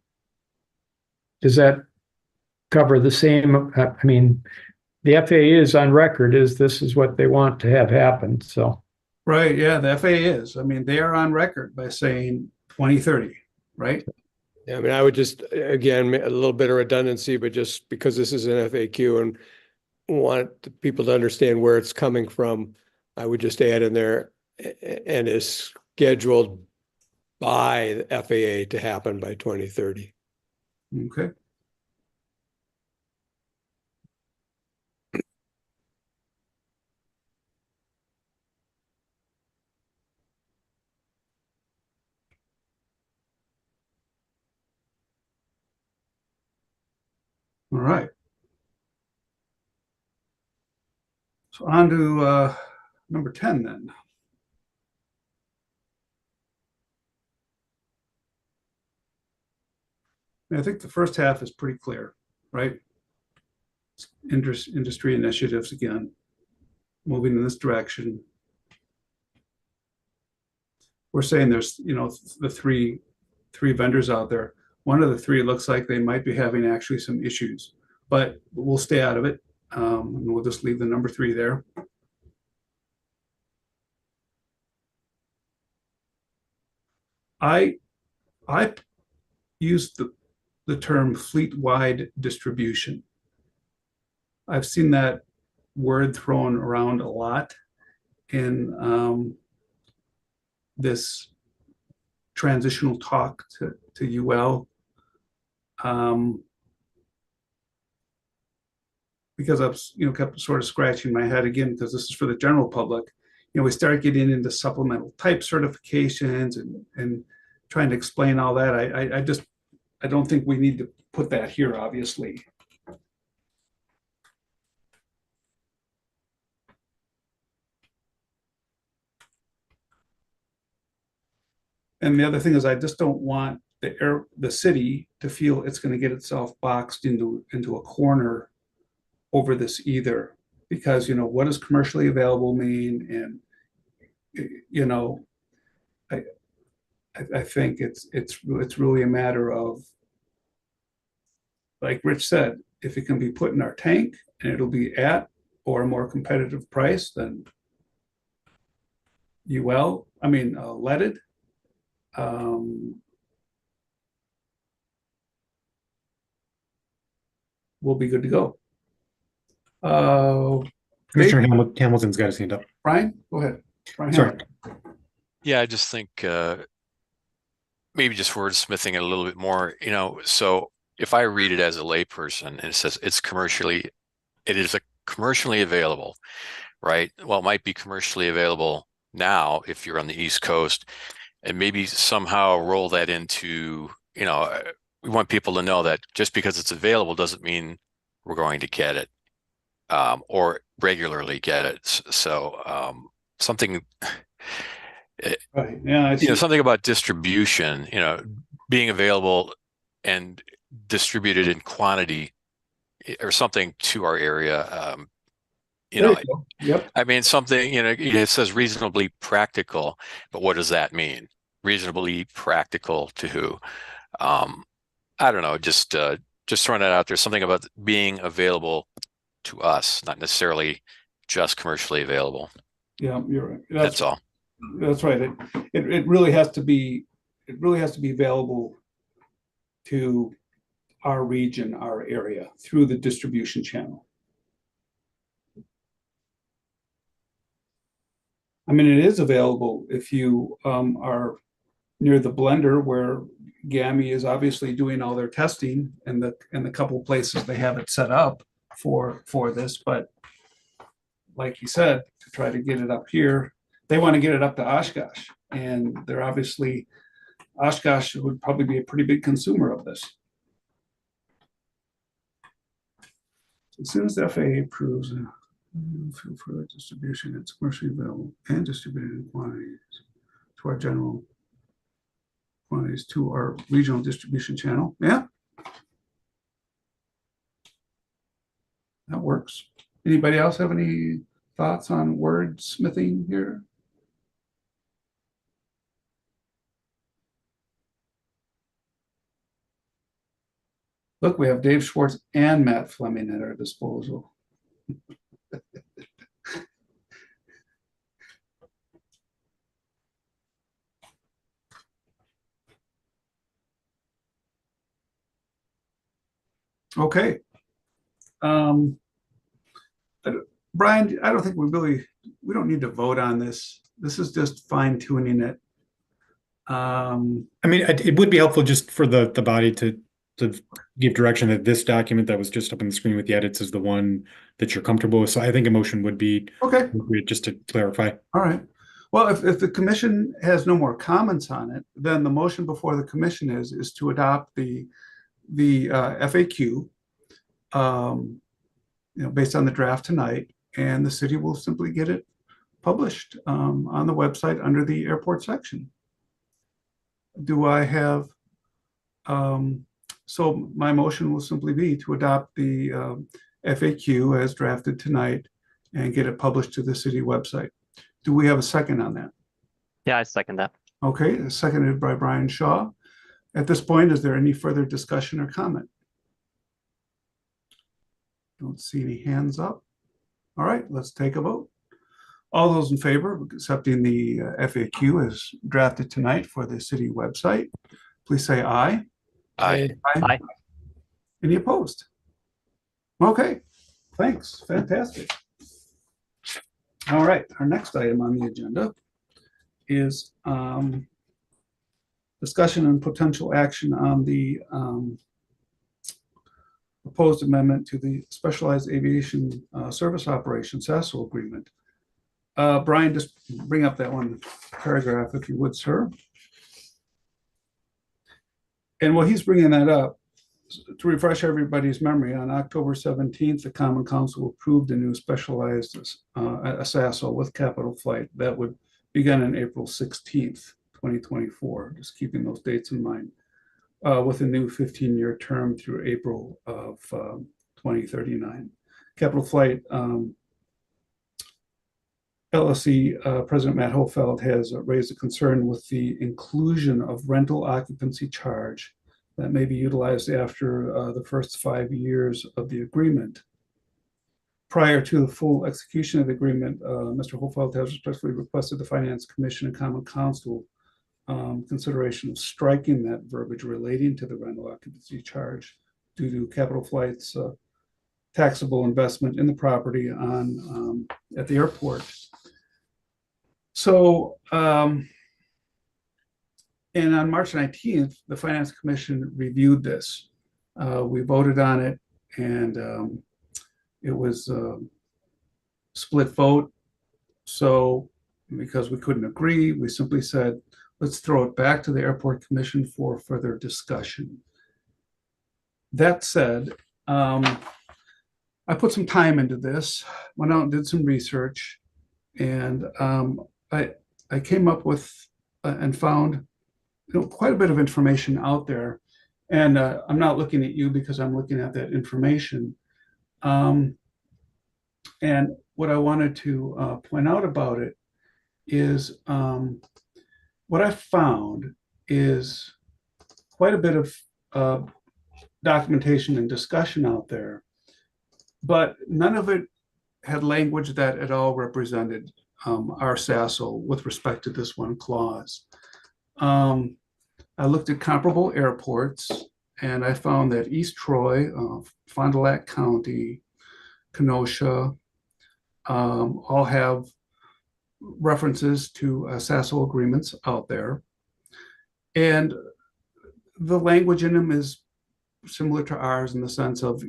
Does that cover the same? I mean, the FAA is on record as this is what they want to have happen. So, Right. Yeah. The FAA is. I mean, they are on record by saying 2030, right? Yeah, I mean, I would just, again, a little bit of redundancy, but just because this is an FAQ and want people to understand where it's coming from, I would just add in there and is scheduled by the FAA to happen by 2030. Okay. All right. So on to number 10 then. I think the first half is pretty clear, right? Industry initiatives again, moving in this direction. We're saying there's, the three vendors out there. One of the three looks like they might be having actually some issues, but we'll stay out of it. And we'll just leave the number 3 there. I used the term fleet-wide distribution. I've seen that word thrown around a lot in this transitional talk to UL. Because I've kept sort of scratching my head again, because this is for the general public. We start getting into supplemental type certifications and trying to explain all that. I don't think we need to put that here, obviously. And the other thing is, I just don't want the city to feel it's going to get itself boxed into a corner over this either, because what does commercially available mean? And I think it's really a matter of, like Rich said, if it can be put in our tank and it'll be at or a more competitive price than leaded, we'll be good to go. Commissioner Hamilton's got his hand up. Brian, go ahead. Brian Sorry. Hamilton. Yeah, I just think maybe just wordsmithing it a little bit more, so if I read it as a layperson and it says it is commercially available, right? Well, it might be commercially available now if you're on the East Coast, and maybe somehow roll that into, we want people to know that just because it's available doesn't mean we're going to get it or regularly get it. So something, Right. Yeah. Something about distribution, being available and distributed in quantity or something to our area. Yep. I mean, something, it says reasonably practical, but what does that mean? Reasonably practical to who? I don't know, just throwing that out there, something about being available to us, not necessarily just commercially available. Yeah, you're right. That's all. That's right. It really has to be available to our region, our area, through the distribution channel. I mean, it is available if you are near the blender where GAMI is obviously doing all their testing, and the couple places they have it set up for this. But like you said, to try to get it up here, they want to get it up to Oshkosh, and they're obviously, Oshkosh would probably be a pretty big consumer of this. As soon as the FAA approves fuel for the distribution, it's commercially available and distributed in quantities to our general quantities to our regional distribution channel. Yeah, that works. Anybody else have any thoughts on wordsmithing here? Look, we have Dave Schwartz and Matt Fleming at our disposal. Okay. Brian, I don't think we don't need to vote on this. This is just fine tuning it. I mean, it would be helpful just for the body to give direction that this document that was just up on the screen with the edits is the one that you're comfortable with. So I think a motion would be okay. appropriate, just to clarify. All right. Well, if the commission has no more comments on it, then the motion before the commission is to adopt the FAQ, based on the draft tonight, and the city will simply get it published on the website under the airport section. Do I have? So my motion will simply be to adopt the FAQ as drafted tonight and get it published to the city website. Do we have a second on that? Yeah, I second that. Okay, seconded by Brian Shaw. At this point, is there any further discussion or comment? Don't see any hands up. All right, let's take a vote. All those in favor of accepting the FAQ as drafted tonight for the city website, please say aye. Aye. Aye. Any opposed? Okay, thanks. Fantastic. All right, our next item on the agenda is discussion and potential action on the proposed amendment to the Specialized Aviation Service Operation SASO agreement. Brian, just bring up that one paragraph if you would, sir. And while he's bringing that up, to refresh everybody's memory, on October 17th, the Common Council approved a new specialized SASO with capital flight that would begin on April 16th, 2024, just keeping those dates in mind, with a new 15-year term through April of 2039. Capital Flight LSE President Matt Hofeld has raised a concern with the inclusion of rental occupancy charge that may be utilized after the first 5 years of the agreement. Prior to the full execution of the agreement, Mr. Hofeld has respectfully requested the Finance Commission and Common Council consideration of striking that verbiage relating to the rental occupancy charge due to Capital Flight's taxable investment in the property on at the airport. So, and on March 19th, the Finance Commission reviewed this. We voted on it, and it was a split vote. So because we couldn't agree, we simply said, let's throw it back to the Airport Commission for further discussion. That said, I put some time into this, went out and did some research, and I came up with and found quite a bit of information out there. And I'm not looking at you because I'm looking at that information. And what I wanted to point out about it is what I found is quite a bit of documentation and discussion out there, but none of it had language that at all represented our SASO with respect to this one clause. I looked at comparable airports, And I found that East Troy, Fond du Lac County, Kenosha, all have references to SASO agreements out there. And the language in them is similar to ours in the sense of,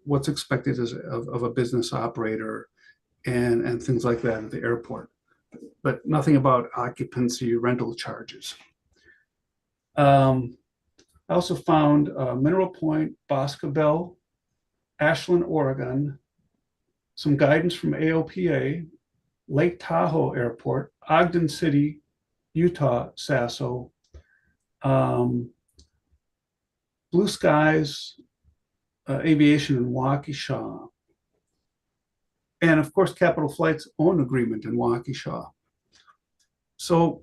what's expected of a business operator and things like that at the airport, but nothing about occupancy rental charges. I also found Mineral Point, Boscobel, Ashland, Oregon, some guidance from AOPA, Lake Tahoe Airport, Ogden City, Utah, SASO, Blue Skies Aviation in Waukesha, and of course, Capital Flight's own agreement in Waukesha. So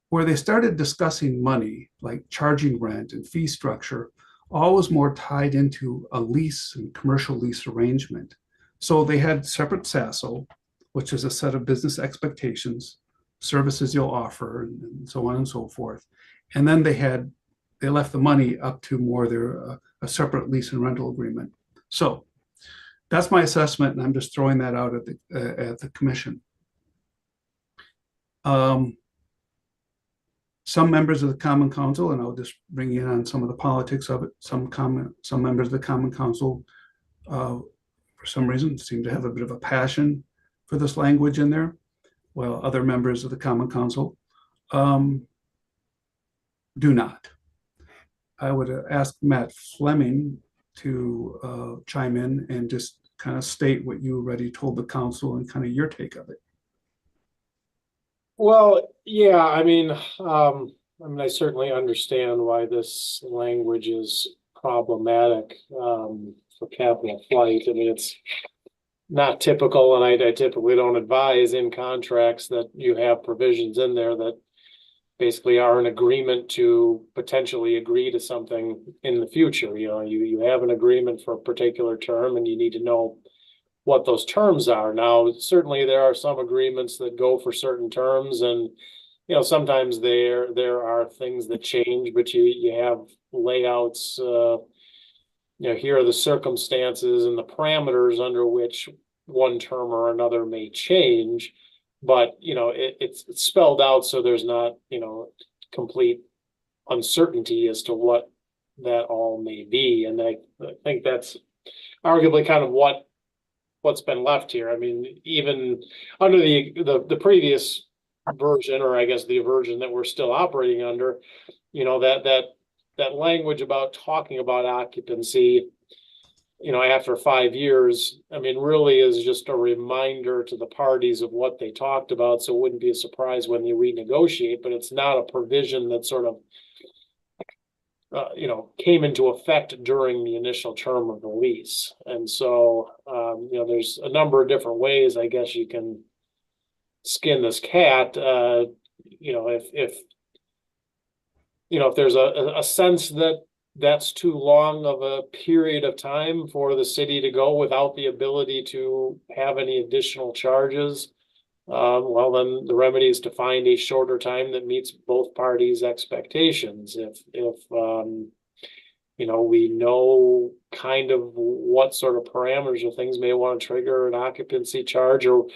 where they started discussing money, like charging rent and fee structure, always more tied into a lease and commercial lease arrangement. So they had separate SASO, which is a set of business expectations, services you'll offer, and so on and so forth. And then they left the money up to more their a separate lease and rental agreement. So that's my assessment, and I'm just throwing that out at the commission. Some members of the Common Council, and I'll just bring in on some of the politics of it. Some members of the Common Council, for some reason, seem to have a bit of a passion for this language in there, while other members of the Common Council do not. I would ask Matt Fleming to chime in and just kind of state what you already told the council and kind of your take of it. Well, yeah, I mean, I certainly understand why this language is problematic for Capital Flight. I mean, it's not typical, and I typically don't advise in contracts that you have provisions in there that basically are an agreement to potentially agree to something in the future. You have an agreement for a particular term, and you need to know what those terms are. Now, certainly there are some agreements that go for certain terms, and sometimes there are things that change, but you have layouts. Here are the circumstances and the parameters under which one term or another may change, but it's spelled out so there's not complete uncertainty as to what that all may be, and I think that's arguably kind of what's been left here. I mean, even under the previous version, or I guess the version that we're still operating under, that language about talking about occupancy, after 5 years, I mean, really is just a reminder to the parties of what they talked about. So it wouldn't be a surprise when you renegotiate, but it's not a provision that sort of, came into effect during the initial term of the lease. And so, there's a number of different ways, I guess, you can skin this cat. If there's a sense that that's too long of a period of time for the city to go without the ability to have any additional charges, well, then the remedy is to find a shorter time that meets both parties' expectations. If we know kind of what sort of parameters or things may want to trigger an occupancy charge or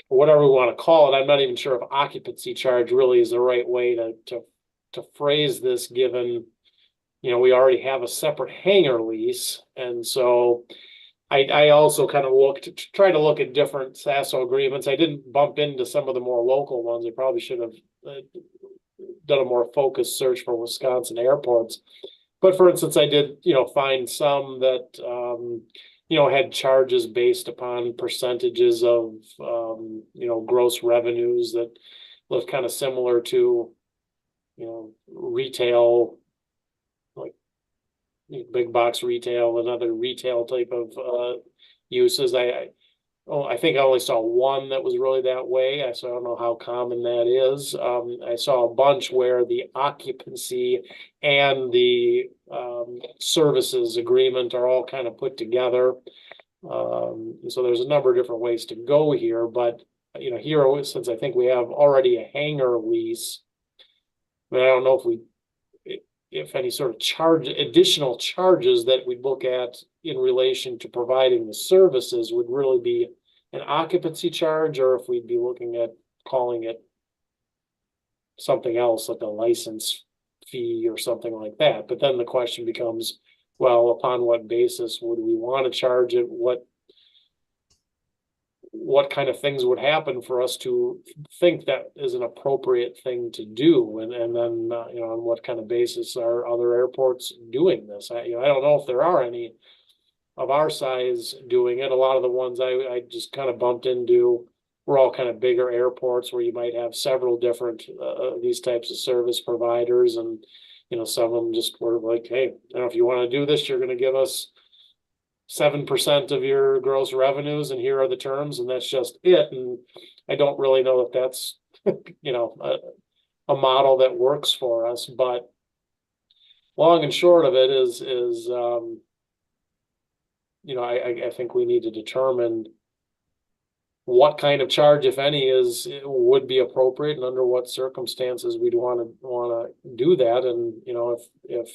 whatever we want to call it. I'm not even sure if occupancy charge really is the right way to phrase this, given we already have a separate hangar lease. And so I also kind of try to look at different SASO agreements. I didn't bump into some of the more local ones. I probably should have done a more focused search for Wisconsin airports. But for instance, I did, find some that, had charges based upon percentages of, gross revenues that look kind of similar to, retail, like big box retail and other retail type of uses. I think I only saw one that was really that way. So I don't know how common that is. I saw a bunch where the occupancy and the services agreement are all kind of put together. So there's a number of different ways to go here, but here, since I think we have already a hangar lease, but I don't know if if any sort of additional charges that we'd look at in relation to providing the services would really be an occupancy charge, or if we'd be looking at calling it something else like a license fee or something like that. But then the question becomes, well, upon what basis would we want to charge it? What kind of things would happen for us to think that is an appropriate thing to do? And then, on what kind of basis are other airports doing this? I don't know if there are any of our size doing it. A lot of the ones I just kind of bumped into were all kind of bigger airports where you might have several different these types of service providers. And, some of them just were like, hey, if you want to do this, you're going to give us 7% of your gross revenues, and here are the terms, and that's just it. And I don't really know if that's, a model that works for us. But long and short of it is I think we need to determine what kind of charge, if any, would be appropriate, and under what circumstances we'd want to do that. And if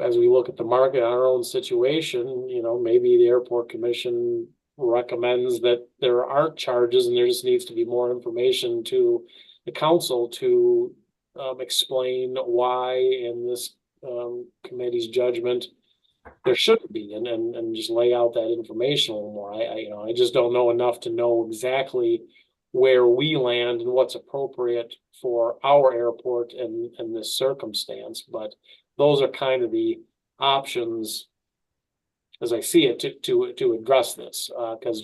as we look at the market, our own situation, maybe the airport commission recommends that there aren't charges, and there just needs to be more information to the council to explain why, in this committee's judgment, there shouldn't be, and just lay out that information a little more. I just don't know enough to know exactly where we land and what's appropriate for our airport in this circumstance. But those are kind of the options as I see it to address this. Because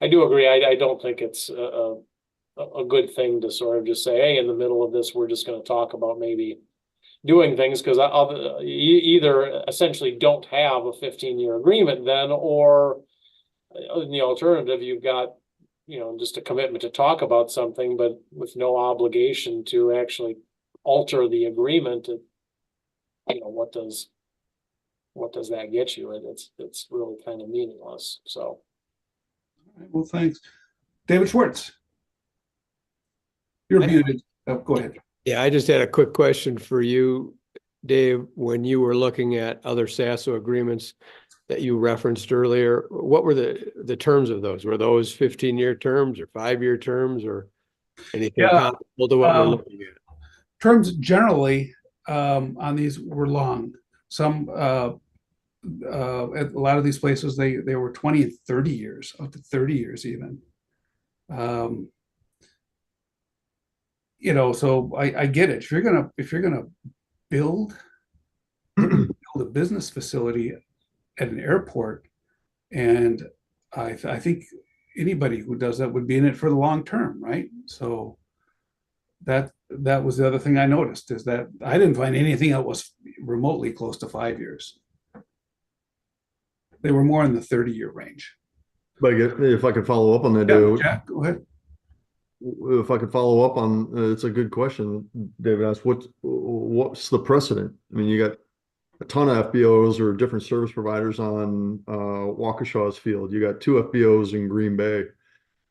I do agree. I don't think it's a good thing to sort of just say, hey, in the middle of this, we're just going to talk about maybe doing things, because either essentially don't have a 15-year agreement then, or in the alternative, you've got just a commitment to talk about something, but with no obligation to actually alter the agreement. What does that get you? It's really kind of meaningless. So, well, thanks, David Schwartz. You're muted. Oh, go ahead. Yeah, I just had a quick question for you, Dave. When you were looking at other SASO agreements that you referenced earlier, what were the terms of those? Were those 15-year terms or 5-year terms, or anything comparable to what we're looking at? Terms generally on these were long. Some at a lot of these places they were 20 and 30 years, up to 30 years even. So I get it. If you're gonna build a business facility at an airport, and I think anybody who does that would be in it for the long term, right? So that was the other thing I noticed, is that I didn't find anything that was remotely close to 5 years. They were more in the 30-year range. But if I could follow up on that, Yeah, Jack, go ahead. If I could follow up on, it's a good question David asked. What's the precedent? I mean, you got a ton of FBOs or different service providers on Waukesha's field. You got 2 FBOs in Green Bay.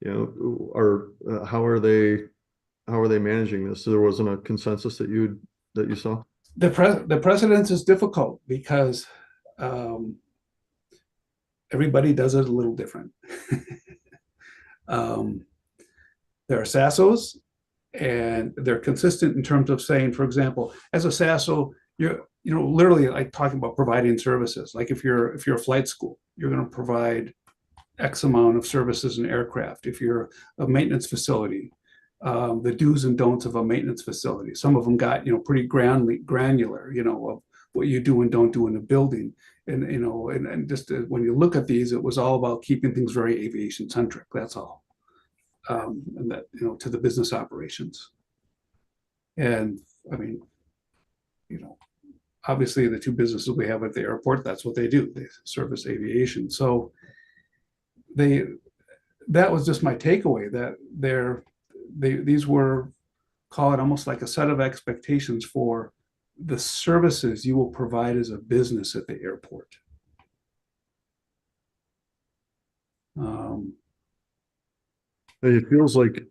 How are they managing this? There wasn't a consensus that you saw? The precedence is difficult because everybody does it a little different. There are SASOs, and they're consistent in terms of saying, for example, as a SASO, you're literally like talking about providing services. Like if you're a flight school, you're going to provide X amount of services and aircraft. If you're a maintenance facility, the do's and don'ts of a maintenance facility. Some of them got pretty granular, of what you do and don't do in a building. And just when you look at these, it was all about keeping things very aviation centric. That's all. And that, to the business operations. And I mean, obviously the 2 businesses we have at the airport, that's what they do. They service aviation. So that was just my takeaway, that these were, call it almost like a set of expectations for the services you will provide as a business at the airport. It feels like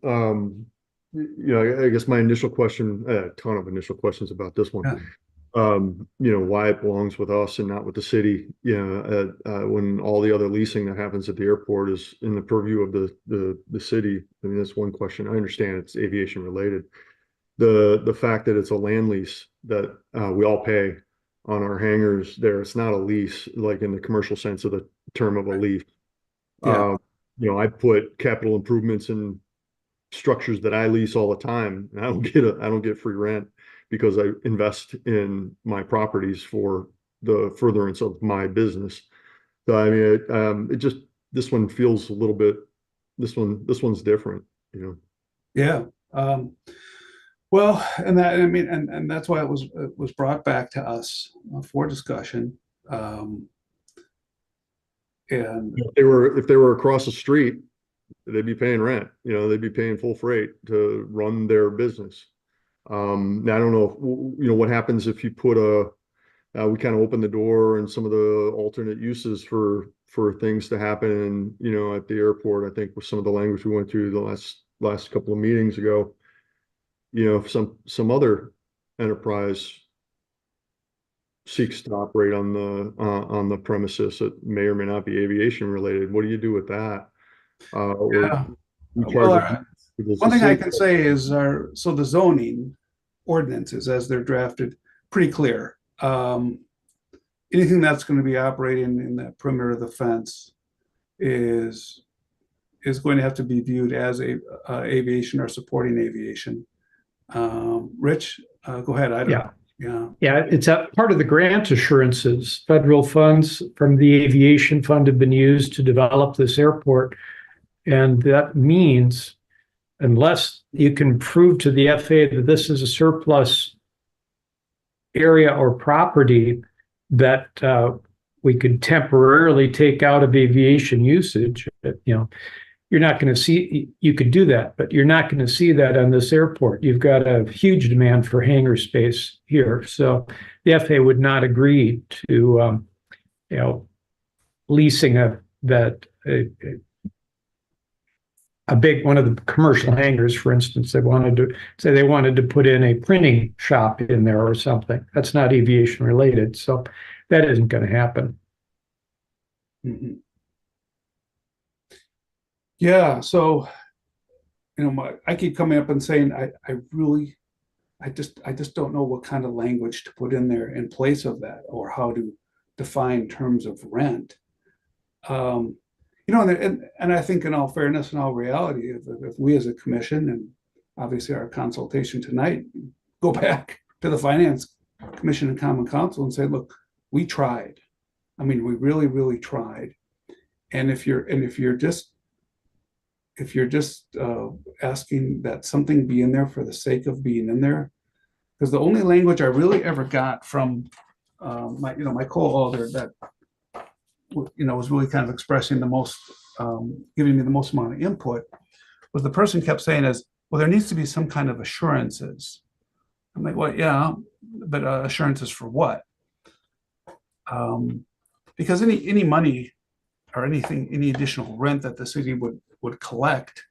I guess my initial question, a ton of initial questions about this one. Yeah. Why it belongs with us and not with the city, when all the other leasing that happens at the airport is in the purview of the city. I mean, that's one question. I understand it's aviation related. The fact that it's a land lease that we all pay on our hangars there, it's not a lease, like in the commercial sense of the term of a lease. Yeah. I put capital improvements in structures that I lease all the time, and I don't get free rent because I invest in my properties for the furtherance of my business. So I mean, it just, this one feels a little bit, this one's different, you know. Yeah. Well, and that, I mean, and that's why it was brought back to us for discussion. And If they were across the street, they'd be paying rent, they'd be paying full freight to run their business. Now I don't know, what happens if you put we kind of open the door and some of the alternate uses for things to happen, at the airport. I think with some of the language we went through the last couple of meetings ago, if some other enterprise seeks to operate on the premises that may or may not be aviation related, what do you do with that? yeah. We Well, charge one thing I can say is so the zoning ordinances as they're drafted, pretty clear. Anything that's going to be operating in the perimeter of the fence is going to have to be viewed as aviation or supporting aviation. Rich, go ahead. I don't. Yeah. Yeah. Yeah, it's a part of the grant assurances. Federal funds from the aviation fund have been used to develop this airport. And that means, unless you can prove to the FAA that this is a surplus area or property that we could temporarily take out of aviation usage, you're not going to see, you could do that, but you're not going to see that on this airport. You've got a huge demand for hangar space here. So the FAA would not agree to, leasing a big one of the commercial hangars, for instance. They wanted to put in a printing shop in there or something. That's not aviation related. So that isn't going to happen. Mm-hmm. Yeah, so I keep coming up and saying I just don't know what kind of language to put in there in place of that, or how to define terms of rent. And I think in all fairness and all reality, if we as a commission, and obviously our consultation tonight, go back to the Finance Commission and Common Council and say, look, we tried. I mean, we really, really tried. And if you're just asking that something be in there for the sake of being in there, because the only language I really ever got from my co-author that was really kind of expressing the most, giving me the most amount of input, was the person kept saying is, well, there needs to be some kind of assurances. I'm like, well, yeah, but assurances for what? Because any money or anything, any additional rent that the city would collect,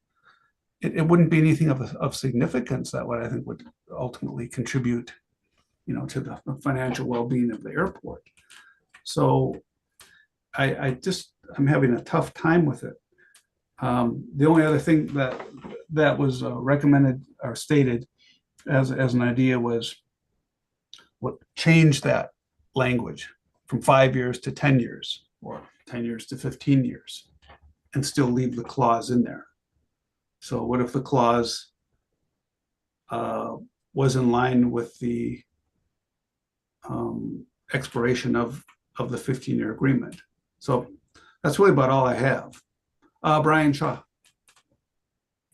it wouldn't be anything of significance that I think would ultimately contribute, to the financial well-being of the airport. So I'm having a tough time with it. The only other thing that was recommended or stated as an idea was what change that language from 5 years to 10 years, or 10 years to 15 years, and still leave the clause in there. So what if the clause was in line with the expiration of the 15-year agreement? So that's really about all I have. Brian Shaw.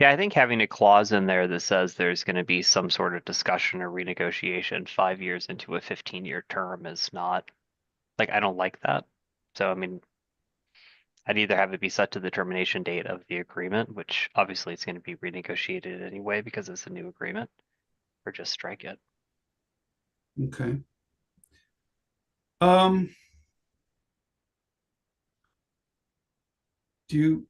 Yeah, I think having a clause in there that says there's going to be some sort of discussion or renegotiation 5 years into a 15-year term is not, I don't like that. So, I mean, I'd either have it be set to the termination date of the agreement, which obviously it's going to be renegotiated anyway because it's a new agreement, or just strike it. Okay. Do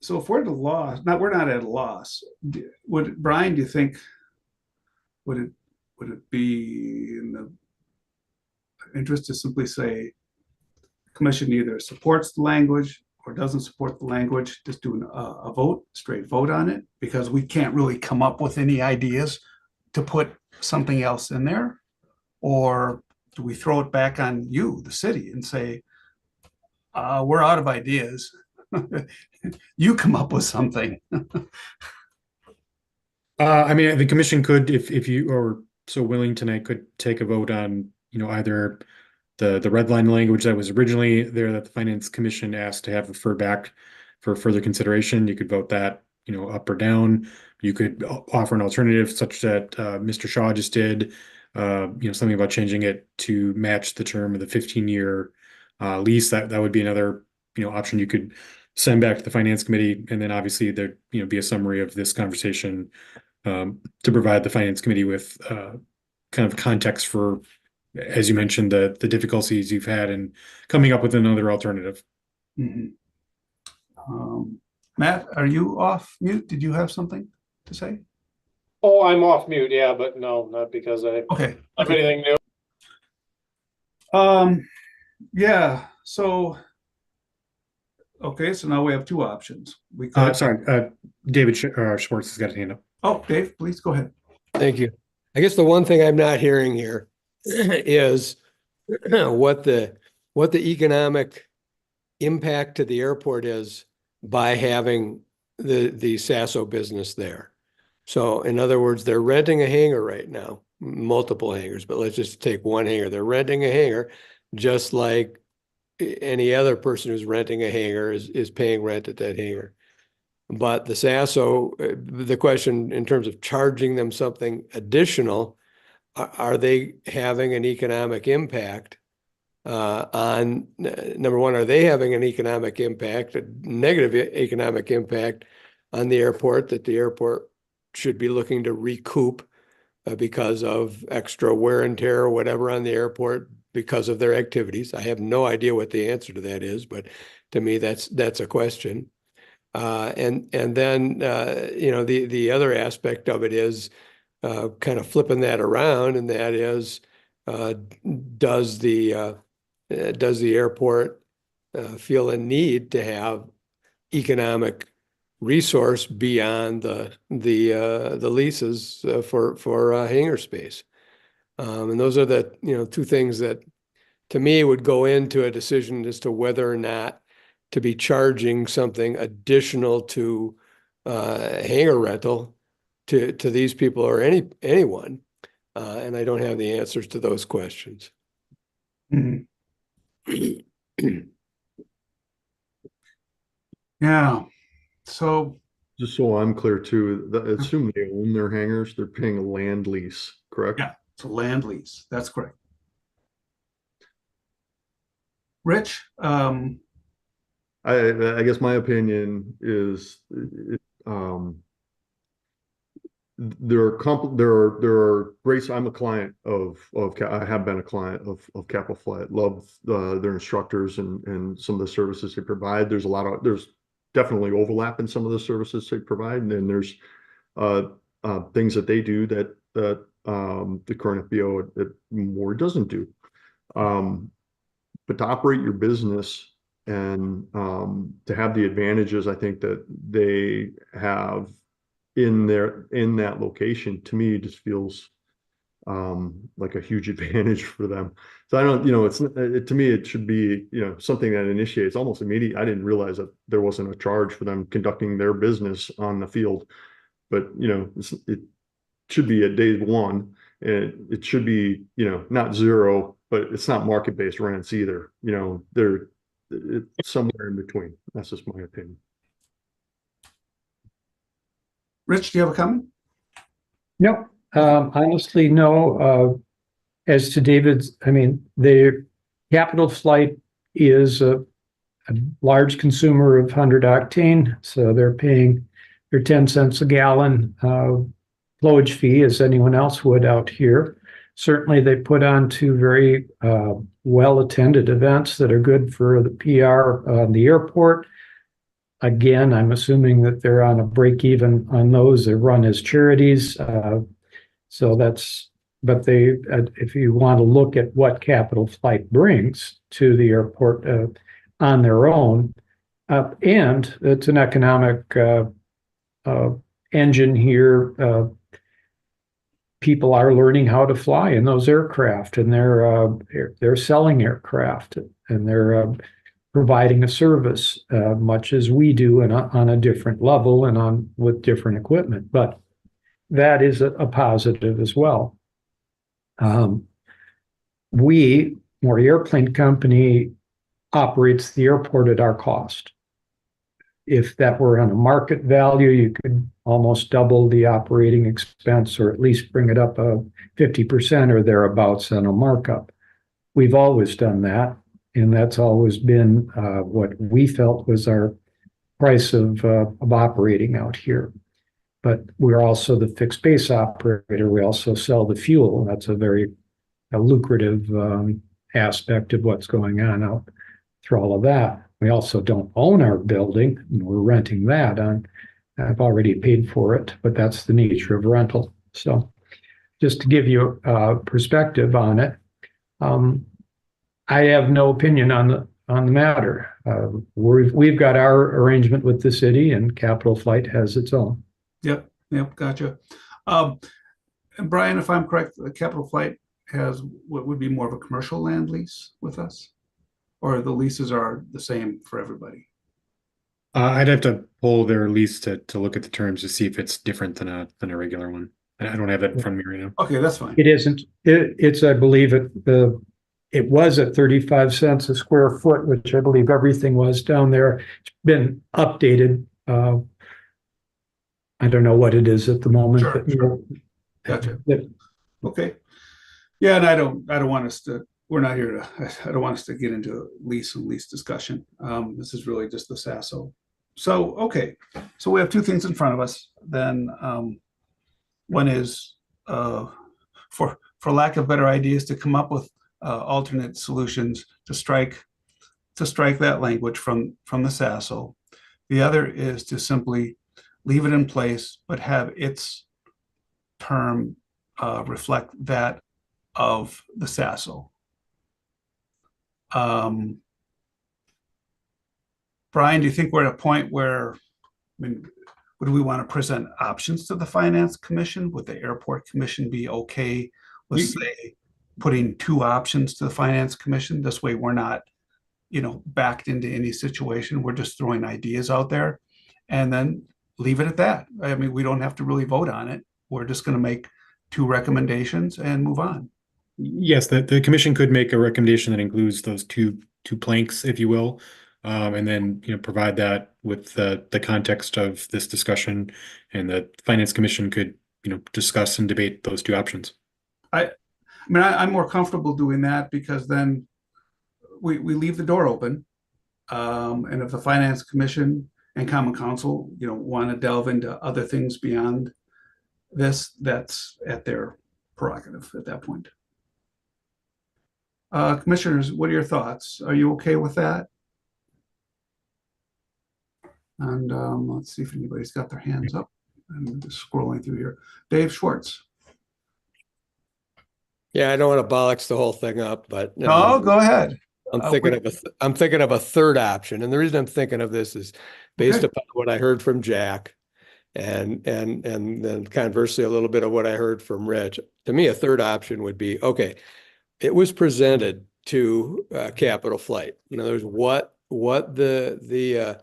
So if we're at a loss, we're not at a loss. Brian, do you think, would it be in the interest to simply say, commission either supports the language or doesn't support the language, just do a vote, straight vote on it, because we can't really come up with any ideas to put something else in there? Or do we throw it back on you, the city, and say, we're out of ideas. You come up with something. I mean, the commission could, if you are so willing tonight, could take a vote on, either the red line language that was originally there that the Finance Commission asked to have referred back for further consideration. You could vote that, up or down. You could offer an alternative such that Mr. Shaw just did, something about changing it to match the term of the 15-year lease. That would be another, option you could send back to the Finance Committee, and then obviously there, be a summary of this conversation to provide the Finance Committee with kind of context for, as you mentioned, the difficulties you've had in coming up with another alternative. Mhm. Matt, are you off mute? Did you have something to say? Oh, I'm off mute, yeah, but no, not because I Okay. have anything new. Yeah, so okay, so now we have two options. We could David Schwartz has got a hand up. Oh, Dave, please go ahead. Thank you. I guess the one thing I'm not hearing here is what the economic impact to the airport is by having the Sasso business there. So in other words, they're renting a hangar right now, multiple hangars, but let's just take one hangar. They're renting a hangar just like any other person who's renting a hangar is paying rent at that hangar. But the Sasso, the question in terms of charging them something additional, are they having an economic impact on, number one, are they having an economic impact, a negative economic impact on the airport that the airport should be looking to recoup because of extra wear and tear or whatever on the airport because of their activities? I have no idea what the answer to that is, but to me, that's a question. And then the other aspect of it is kind of flipping that around, and that is, does the airport feel a need to have economic resource beyond the leases for hangar space? And those are the two things that to me would go into a decision as to whether or not to be charging something additional to hangar rental to these people or anyone. And I don't have the answers to those questions. Mhm. Yeah, so Just so I'm clear too, assume they own their hangars, they're paying a land lease, correct? yeah, it's a land lease. That's correct. Rich, I guess my opinion is there are great. I'm a client of I have been a client of Capital Flight. Love their instructors and some of the services they provide. There's definitely overlap in some of the services they provide, and then there's things that they do that the current FBO more doesn't do. But to operate your business and to have the advantages I think that they have in that location, to me just feels like a huge advantage for them. So I don't, to me it should be something that initiates almost immediate. I didn't realize that there wasn't a charge for them conducting their business on the field, but it should be at day one, and it should be not zero, but it's not market-based rents either. It's somewhere in between. That's just my opinion. Rich, do you have a comment? No, honestly, no. As to David's, I mean, the Capital Flight is a large consumer of 100 octane, so they're paying their 10 cents a gallon flowage fee as anyone else would out here. Certainly, they put on two very well-attended events that are good for the PR on the airport. again, I'm assuming that they're on a break even on those. They're run as charities. So but if you want to look at what Capital Flight brings to the airport on their own, and it's an economic engine here. People are learning how to fly in those aircraft, and they're selling aircraft, and they're providing a service, much as we do, and on a different level and with different equipment. But that is a positive as well. Maury Airplane Company, operates the airport at our cost. If that were on a market value, you could almost double the operating expense, or at least bring it up 50% or thereabouts on a markup. We've always done that, and that's always been what we felt was our price of operating out here. But we're also the fixed base operator. We also sell the fuel. That's a very lucrative aspect of what's going on out through all of that. We also don't own our building. We're renting that on. I've already paid for it, but that's the nature of rental. So just to give you a perspective on it, I have no opinion on the matter. We've got our arrangement with the city, and Capital Flight has its own. Yep, gotcha. And Brian, if I'm correct, Capital Flight has what would be more of a commercial land lease with us, or the leases are the same for everybody? I'd have to pull their lease to look at the terms to see if it's different than a regular one. I don't have that in front of me right now. Okay, that's fine. It isn't. It's I believe it was at 35 cents a square foot, which I believe everything was down there. It's been updated. I don't know what it is at the moment. Sure, but, sure. Gotcha. Okay. Yeah, and I don't want us to. We're not here to. I don't want us to get into lease discussion. This is really just the SASO. So okay, so we have two things in front of us. Then one is, for lack of better ideas, to come up with alternate solutions to strike that language from the SASO. The other is to simply leave it in place, but have its term reflect that of the SASO. Brian, do you think we're at a point where, would we want to present options to the Finance Commission? Would the Airport Commission be okay with, say, putting two options to the Finance Commission? This way we're not, backed into any situation. We're just throwing ideas out there and then leave it at that. We don't have to really vote on it. We're just going to make two recommendations and move on. Yes, the commission could make a recommendation that includes those two planks, if you will, and then provide that with the context of this discussion, and the Finance Commission could discuss and debate those two options. I'm more comfortable doing that, because then we leave the door open, and if the Finance Commission and Common Council want to delve into other things beyond this, that's at their prerogative at that point. Commissioners, what are your thoughts? Are you okay with that? And let's see if anybody's got their hands up. I'm just scrolling through here. Dave Schwartz. Yeah, I don't want to bollocks the whole thing up, but no, go ahead. I'm thinking of a third option, and the reason I'm thinking of this is based upon what I heard from Jack, and then conversely a little bit of what I heard from Rich. To me, a third option would be, okay, it was presented to Capital Flight. There's what the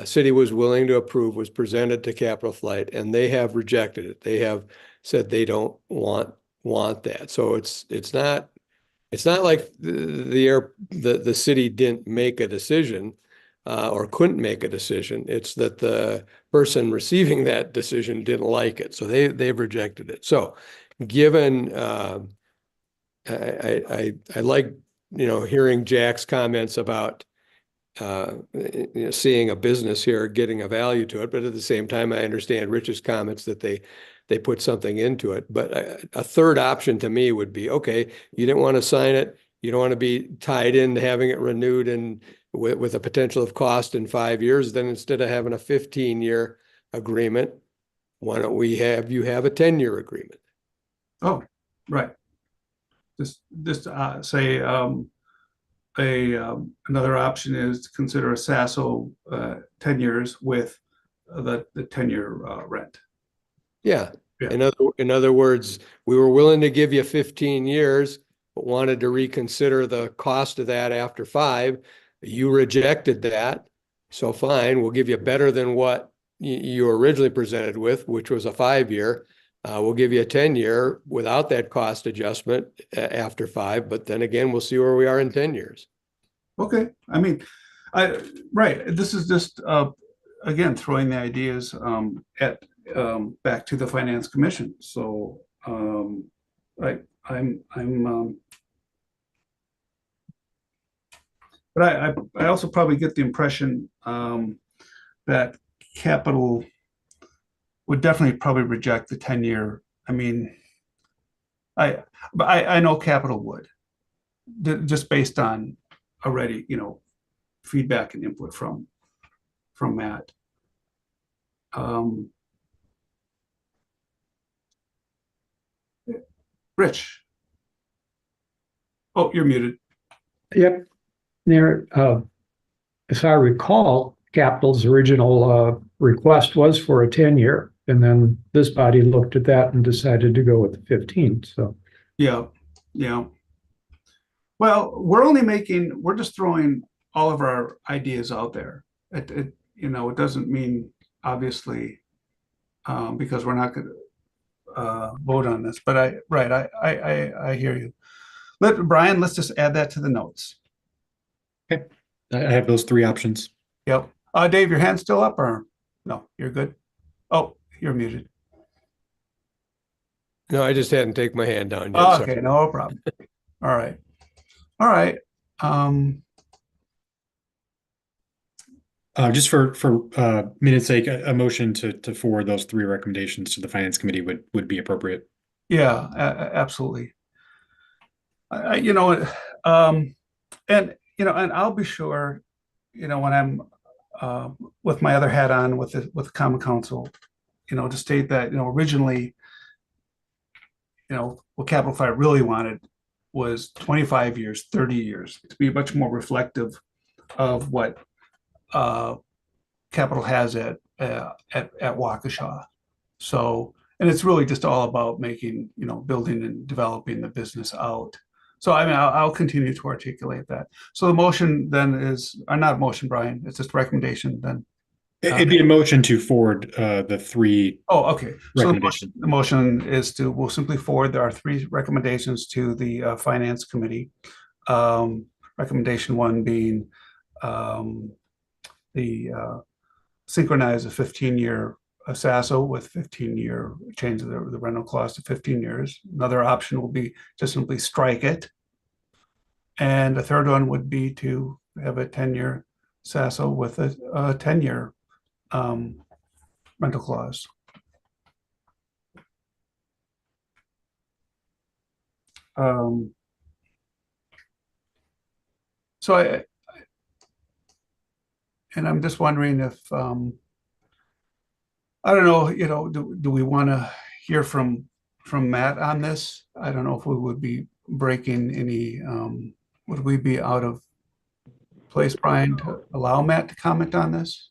city was willing to approve was presented to Capital Flight, and they have rejected it. They have said they don't want that. So it's not like the city didn't make a decision or couldn't make a decision. It's that the person receiving that decision didn't like it, so they've rejected it. So given I like hearing Jack's comments about seeing a business here, getting a value to it, but at the same time I understand Rich's comments that they put something into it. But a third option to me would be, okay, you didn't want to sign it, you don't want to be tied into having it renewed in with a potential of cost in 5 years, then instead of having a 15-year agreement, why don't we have you have a 10-year agreement? Oh, right. Just say another option is to consider a SASO 10 years with the 10-year rent. Yeah. Yeah. In other words, we were willing to give you 15 years, but wanted to reconsider the cost of that after 5. You rejected that. So fine, we'll give you better than what you originally presented with, which was a 5-year. We'll give you a 10-year without that cost adjustment after 5, but then again, we'll see where we are in 10 years. Okay. I mean, right. This is just again throwing the ideas at back to the Finance Commission. So right, but I also probably get the impression that Capital would definitely probably reject the 10-year. I mean, I know Capital would, just based on already, feedback and input from Matt. Rich. Oh, you're muted. Yep. There, if I recall, Capital's original request was for a 10-year, and then this body looked at that and decided to go with the 15. So Yeah. Well, we're just throwing all of our ideas out there. It doesn't mean obviously because we're not going to vote on this, but I hear you. Brian, let's just add that to the notes. Okay. I have those 3 options. Yep. Dave, your hand's still up or no? You're good. Oh, you're muted. No, I just hadn't taken my hand down yet. Okay, Sorry. no problem. All right. Just for minute's sake, a motion to forward those 3 recommendations to the Finance Committee would be appropriate. Yeah, absolutely. And I'll be sure, when I'm with my other hat on with Common Council, to state that, originally, what Capital Fire really wanted was 25 years, 30 years to be much more reflective of what Capital has at Waukesha. So, and it's really just all about making, building and developing the business out. So, I mean, I'll continue to articulate that. So the motion then is, not a motion, Brian, it's just a recommendation then. It'd be a motion to forward the 3 Oh, okay. So recommendations. the motion is we'll simply forward our 3 recommendations to the Finance Committee. Recommendation 1 being synchronize a 15-year SASO with 15-year change of the rental cost to 15 years. Another option will be just simply strike it. And the third one would be to have a 10-year SASO with a 10-year rental clause. So I'm just wondering if I don't know, do we want to hear from Matt on this? I don't know if we would be breaking any. Would we be out of place, Brian, to allow Matt to comment on this?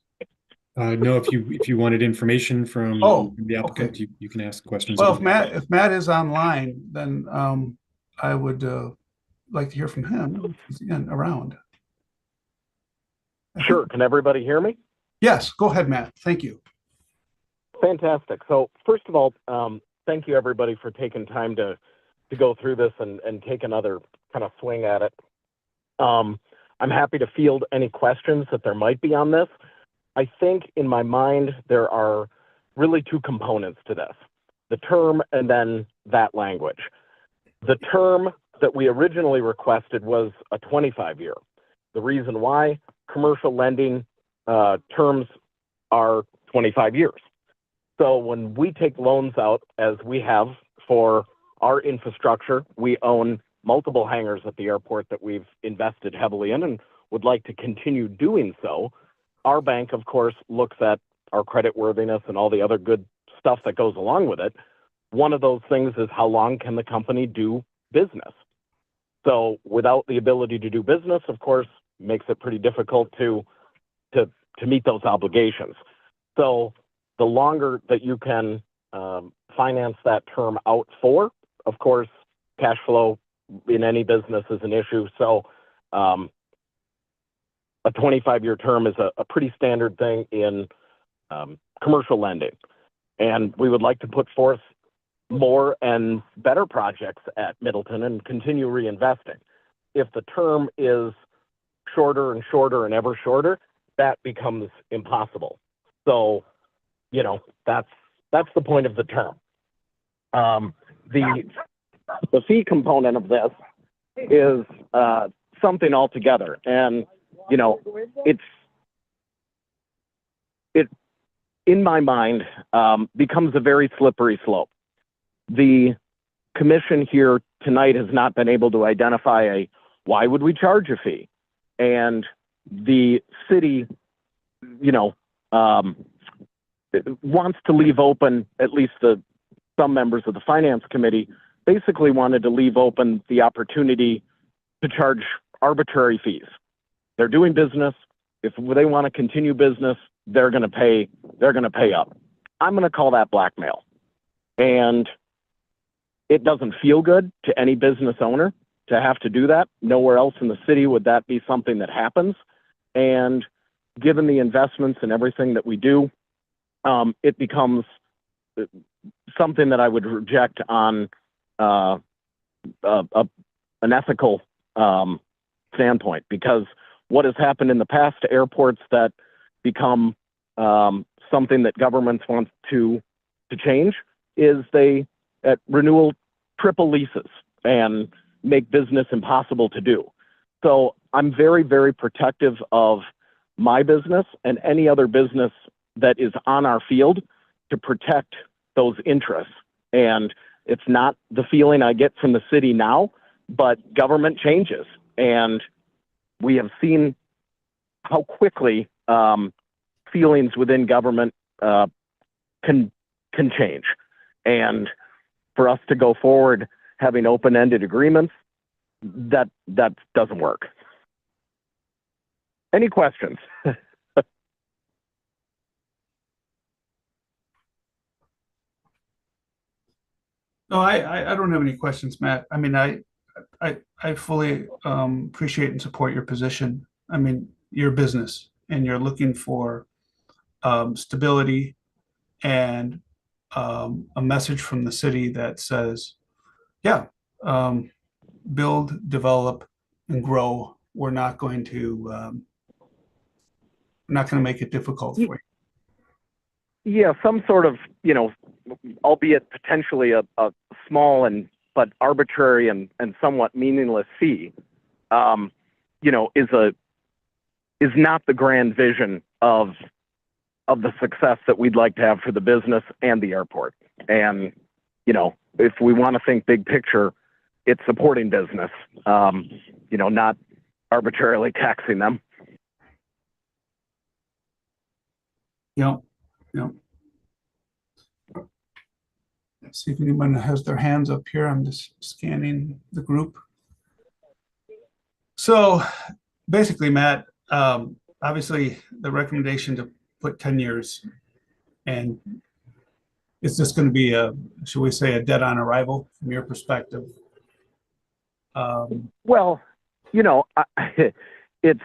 No, if you wanted information from the applicant, okay. you can ask questions. Well, if Matt is online, then I would like to hear from him. He's again around. Sure. Can everybody hear me? Yes. Go ahead, Matt. Thank you. Fantastic. So first of all, thank you everybody for taking time to go through this and take another kind of swing at it. I'm happy to field any questions that there might be on this. I think in my mind, there are really 2 components to this, the term and then that language. The term that we originally requested was a 25-year. The reason why, commercial lending terms are 25 years. So when we take loans out, as we have for our infrastructure, we own multiple hangars at the airport that we've invested heavily in, and would like to continue doing so. Our bank, of course, looks at our credit worthiness and all the other good stuff that goes along with it. One of those things is how long can the company do business? So without the ability to do business, of course, makes it pretty difficult to meet those obligations. So the longer that you can finance that term out for, of course, cash flow in any business is an issue. So a 25-year term is a pretty standard thing in commercial lending. And we would like to put forth more and better projects at Middleton and continue reinvesting. If the term is shorter and shorter and ever shorter, that becomes impossible. So, you know, that's the point of the term. The fee component of this is something altogether, and you know, it in my mind becomes a very slippery slope. The commission here tonight has not been able to identify why would we charge a fee, and the city, you know, wants to leave open, at least some members of the finance committee basically wanted to leave open the opportunity to charge arbitrary fees. They're doing business. If they want to continue business, they're going to pay up. I'm going to call that blackmail. And it doesn't feel good to any business owner to have to do that. Nowhere else in the city would that be something that happens. And given the investments and everything that we do, it becomes something that I would reject on an ethical standpoint, because what has happened in the past to airports that become something that governments want to change is they at renewal triple leases and make business impossible to do. So I'm very, very protective of my business and any other business that is on our field to protect those interests. And it's not the feeling I get from the city now, but government changes. And we have seen how quickly feelings within government can change. And for us to go forward having open-ended agreements, that doesn't work. Any questions? No, I don't have any questions, Matt. I mean, I fully appreciate and support your position. I mean, you're a business and you're looking for stability and a message from the city that says, yeah, build, develop, and grow. We're not going to make it difficult for you. Yeah, some sort of, you know, albeit potentially a small but arbitrary and somewhat meaningless fee, you know, is not the grand vision of the success that we'd like to have for the business and the airport. And, you know, if we want to think big picture, it's supporting business, you know, not arbitrarily taxing them. Yeah. Let's see if anyone has their hands up here. I'm just scanning the group. So basically, Matt, obviously the recommendation to put 10 years, and it's just going to be should we say, a dead on arrival from your perspective? Well, you know, it's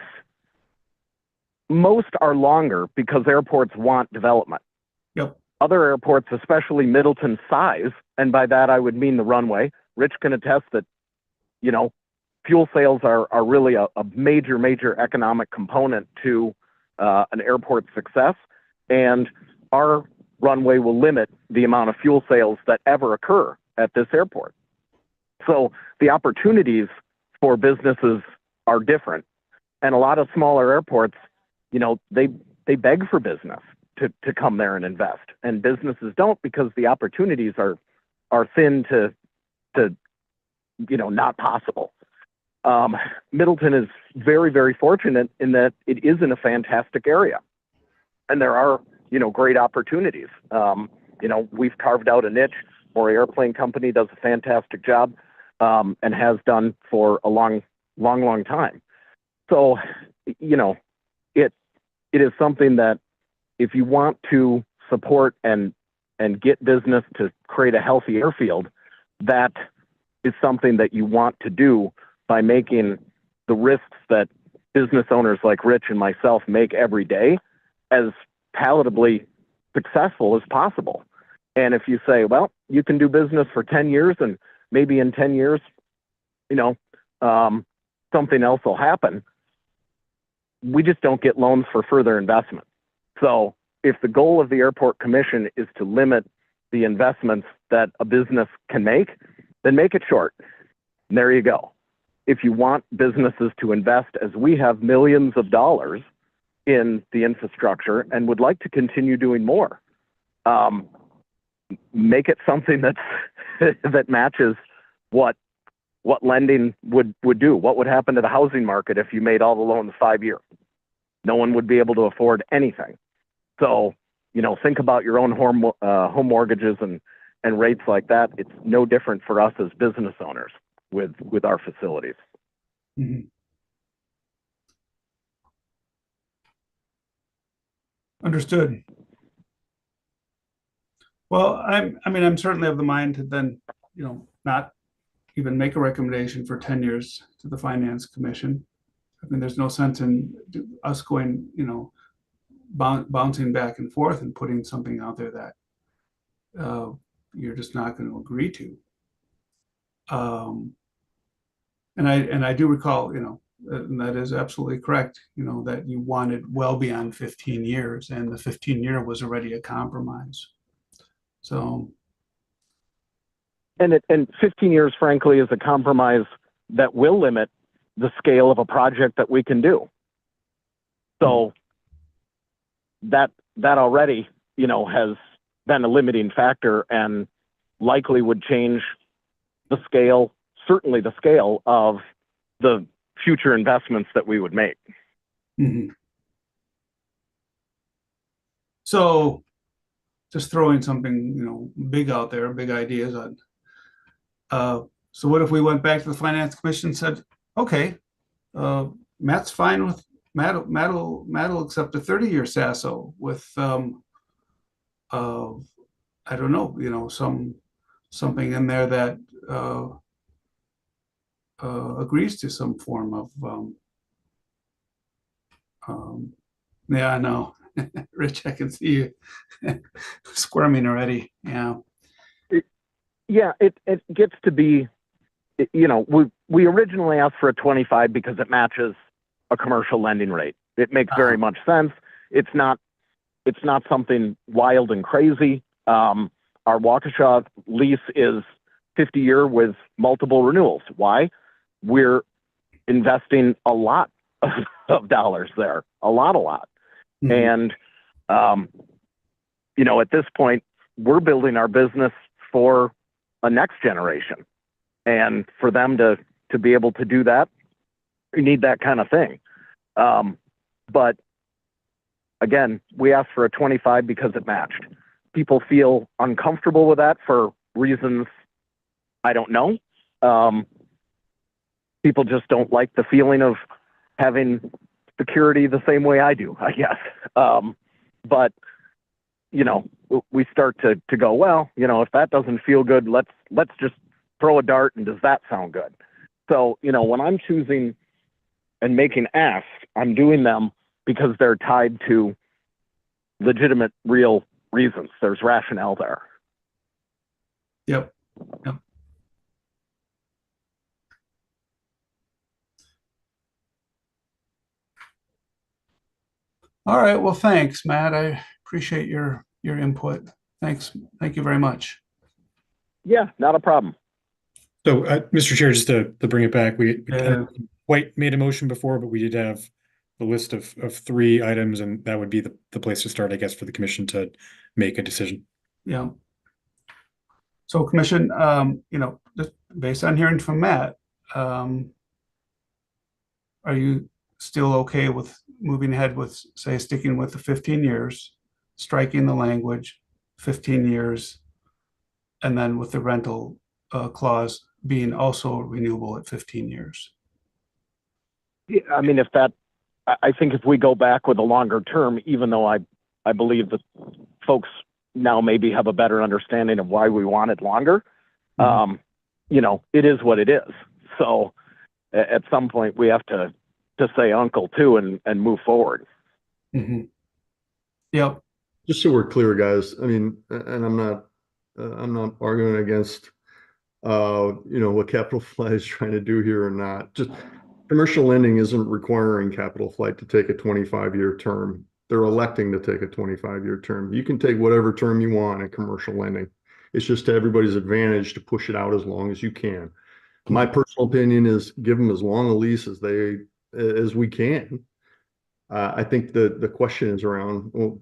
most are longer because airports want development. Yep. Other airports, especially Middleton's size, and by that I would mean the runway. Rich can attest that, you know, fuel sales are really a major economic component to an airport's success, and our runway will limit the amount of fuel sales that ever occur at this airport. So the opportunities for businesses are different, and a lot of smaller airports, you know, they beg for business to come there and invest, and businesses don't because the opportunities are thin to you know, not possible. Middleton is very, very fortunate in that it is in a fantastic area. And there are, great opportunities. We've carved out a niche. Our airplane company does a fantastic job and has done for a long, long, long time. So, it is something that if you want to support and get business to create a healthy airfield, that is something that you want to do by making the risks that business owners like Rich and myself make every day as palatably successful as possible. And if you say, well, you can do business for 10 years and maybe in 10 years, something else will happen. We just don't get loans for further investment. So if the goal of the Airport Commission is to limit the investments that a business can make, then make it short. And there you go. If you want businesses to invest, as we have millions of dollars in the infrastructure and would like to continue doing more, make it something that's that matches what lending would do. What would happen to the housing market if you made all the loans 5-year? No one would be able to afford anything. So, think about your own home mortgages and rates like that. It's no different for us as business owners with our facilities. Mm-hmm. Understood. Well, I'm certainly of the mind to then, not even make a recommendation for 10 years to the Finance Commission. There's no sense in us going, bouncing back and forth and putting something out there that you're just not going to agree to. And I do recall, and that is absolutely correct, that you wanted well beyond 15 years, and the 15-year was already a compromise. So. And 15 years, frankly, is a compromise that will limit the scale of a project that we can do. So that already, has been a limiting factor and likely would change the scale, certainly the scale of the future investments that we would make. Mm-hmm. So just throwing something, big out there, big ideas on. So what if we went back to the Finance Commission and said, okay, Matt's fine with Matt'll accept a 30-year SASO with I don't know, something in there that agrees to some form of yeah, I know. Rich, I can see you squirming already. Yeah. Yeah, it gets to be, we originally asked for a 25 because it matches a commercial lending rate. It makes very much sense. It's not something wild and crazy. Our Waukesha lease is 50-year with multiple renewals. Why? We're investing a lot of dollars there, a lot. Mm-hmm. And, at this point, we're building our business for a next generation. And for them to be able to do that, you need that kind of thing. But again, we asked for a 25 because it matched. People feel uncomfortable with that for reasons I don't know. People just don't like the feeling of having security the same way I do, I guess. But we start to go, well, if that doesn't feel good, let's just throw a dart, and does that sound good? So, when I'm choosing and making asks, I'm doing them because they're tied to legitimate, real reasons. There's rationale there. Yep. All right. Well, thanks, Matt. I appreciate your input. Thanks. Thank you very much. Yeah, not a problem. So, Mr. Chair, just to bring it back, we hadn't quite made a motion before, but we did have the list of 3 items, and that would be the place to start, I guess, for the commission to make a decision. Yeah. So, commission, just based on hearing from Matt, are you still okay with moving ahead with, say, sticking with the 15 years, striking the language, 15 years, and then with the rental clause being also renewable at 15 years? Yeah, I mean, I think if we go back with a longer term, even though I believe that folks now maybe have a better understanding of why we want it longer, you know, it is what it is. So at some point we have to say uncle too and move forward. Yep. Just so we're clear, guys, I mean, and I'm not arguing against, you know, what Capital Flight is trying to do here or not. Just commercial lending isn't requiring Capital Flight to take a 25-year term. They're electing to take a 25-year term. You can take whatever term you want in commercial lending. It's just to everybody's advantage to push it out as long as you can. My personal opinion is give them as long a lease as we can. I think the question is around, well,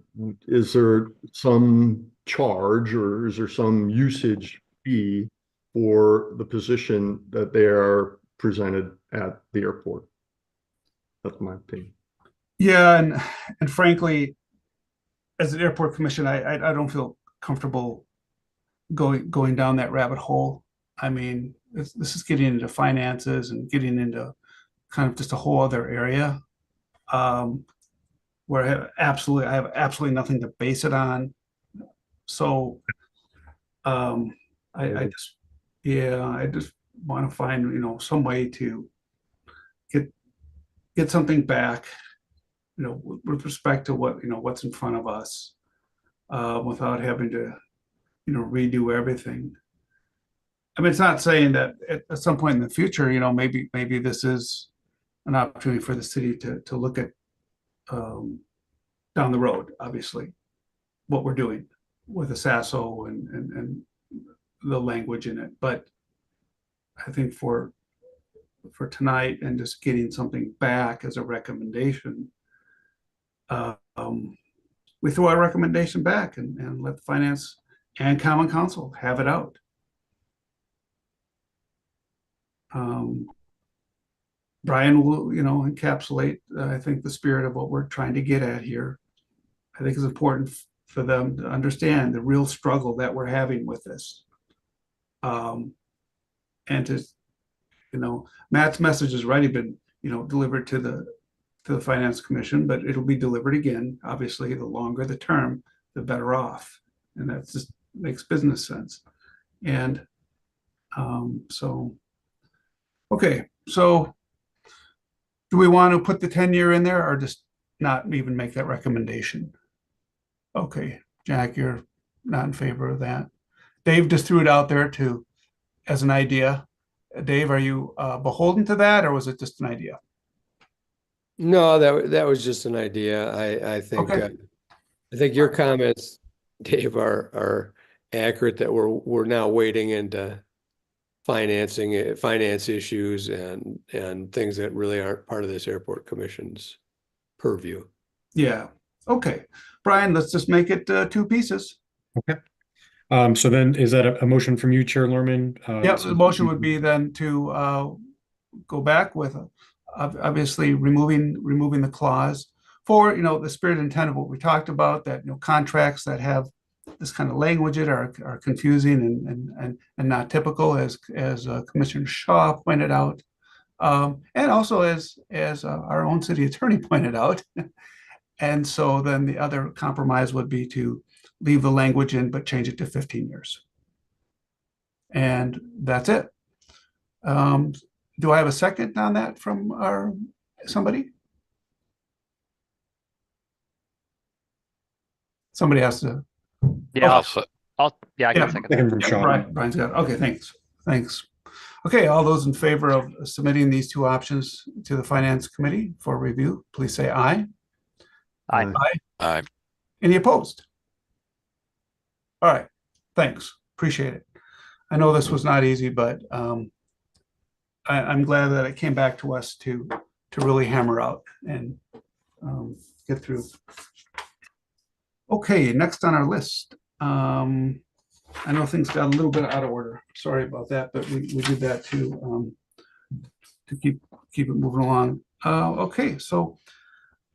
is there some charge or is there some usage fee for the position that they are presented at the airport? That's my opinion. Yeah, and frankly, as an airport commission, I don't feel comfortable going down that rabbit hole. I mean, this is getting into finances and getting into kind of just a whole other area, where I have absolutely nothing to base it on. So I just want to find, you know, some way to get something back, you know, with respect to what, you know, what's in front of us, without having to, you know, redo everything. I mean, it's not saying that at some point in the future, you know, maybe this is an opportunity for the city to look at, down the road, obviously, what we're doing with the SASO and the language in it. But I think for tonight and just getting something back as a recommendation, we throw our recommendation back and let the finance and common council have it out. Brian will, you know, encapsulate, I think, the spirit of what we're trying to get at here. I think it's important for them to understand the real struggle that we're having with this. And to, you know, Matt's message has already been, you know, delivered to the Finance Commission, but it'll be delivered again. Obviously, the longer the term, the better off. And that just makes business sense. And okay, so do we want to put the 10-year in there or just not even make that recommendation? Okay, Jack, you're not in favor of that. Dave just threw it out there as an idea. Dave, are you beholden to that, or was it just an idea? No, that was just an idea. I think Okay. I think your comments, Dave, are accurate. That we're now wading into finance issues and things that really aren't part of this airport commission's purview. Yeah. Okay, Brian, let's just make it 2 pieces. Okay. So then is that a motion from you, Chair Lorman? Yeah, the motion would be then to go back with obviously removing the clause for, you know, the spirit and intent of what we talked about, that, you know, contracts that have this kind of language in are confusing and not typical, as Commissioner Shaw pointed out, and also as our own city attorney pointed out. And so then the other compromise would be to leave the language in but change it to 15 years. And that's it. Do I have a second on that from somebody? Somebody has to. Yeah, Oh, I can second that. Second from Shaw. Brian's got it. Okay, thanks. Okay, all those in favor of submitting these 2 options to the Finance Committee for review, please say aye. Aye. Aye. Any opposed? All right, thanks. Appreciate it. I know this was not easy, but I'm glad that it came back to us to really hammer out and get through. Okay, next on our list. I know things got a little bit out of order. Sorry about that, but we did that to keep it moving along. Okay, so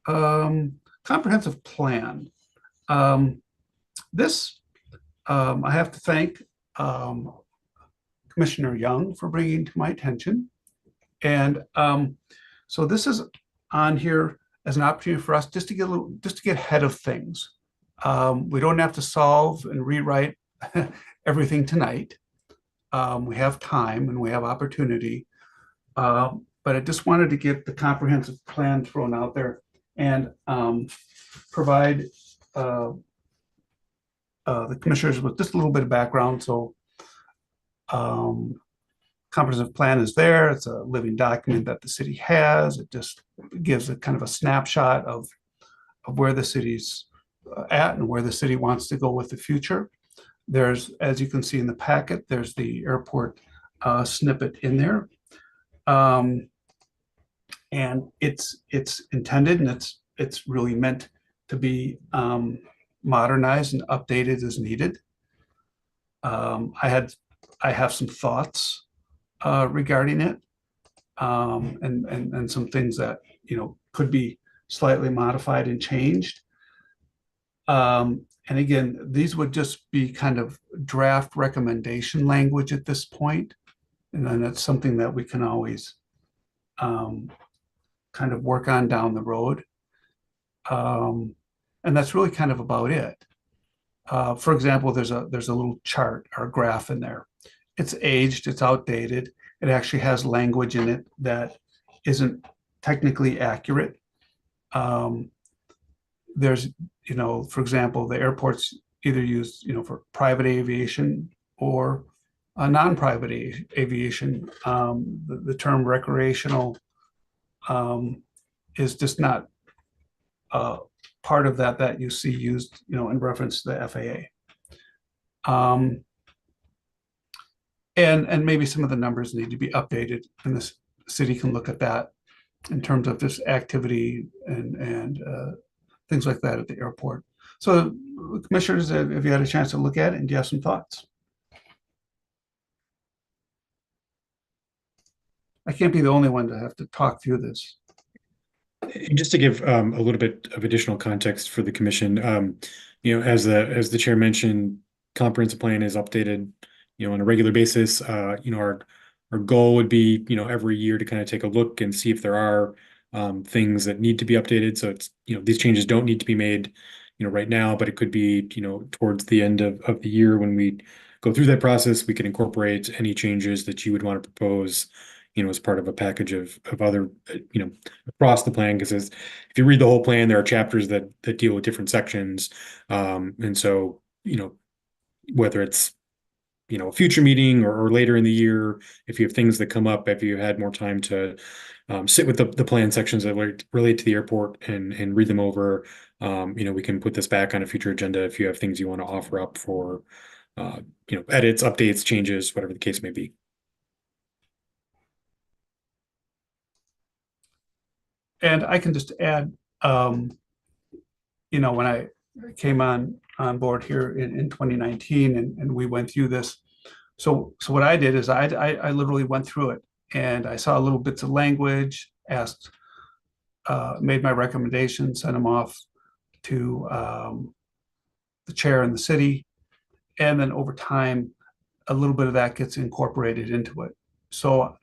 comprehensive plan. This I have to thank Commissioner Young for bringing to my attention. And so this is on here as an opportunity for us just to get ahead of things. We don't have to solve and rewrite everything tonight. We have time and we have opportunity. But I just wanted to get the comprehensive plan thrown out there and provide the commissioners with just a little bit of background. So comprehensive plan is there. It's a living document that the city has. It just gives a kind of a snapshot of where the city's at and where the city wants to go with the future. There's, as you can see in the packet, there's the airport snippet in there. And it's intended and it's really meant to be modernized and updated as needed. I have some thoughts regarding it, and some things that could be slightly modified and changed. And again, these would just be kind of draft recommendation language at this point, and then it's something that we can always kind of work on down the road. And that's really kind of about it. For example, there's a little chart or graph in there. It's aged, it's outdated. It actually has language in it that isn't technically accurate. There's, for example, the airport's either used, for private aviation or non-private aviation. The term recreational is just not part of that you see used, in reference to the FAA. And maybe some of the numbers need to be updated, and the city can look at that in terms of just activity and things like that at the airport. So, commissioners, have you had a chance to look at it, and do you have some thoughts? I can't be the only one to have to talk through this. Just to give a little bit of additional context for the commission, as the chair mentioned, comprehensive plan is updated, on a regular basis. Our goal would be, every year to kind of take a look and see if there are things that need to be updated. So it's, these changes don't need to be made, right now, but it could be, towards the end of the year when we go through that process, we can incorporate any changes that you would want to propose, as part of a package of other, across the plan. Because if you read the whole plan, there are chapters that deal with different sections. And so, whether it's, a future meeting or later in the year, if you have things that come up, if you had more time to sit with the plan sections that relate to the airport and read them over, we can put this back on a future agenda if you have things you want to offer up for, edits, updates, changes, whatever the case may be. And I can just add, when I came on board here in 2019 and we went through this. So what I did is I literally went through it and I saw little bits of language, asked, made my recommendations, sent them off to the chair and the city. And then over time, a little bit of that gets incorporated into it. So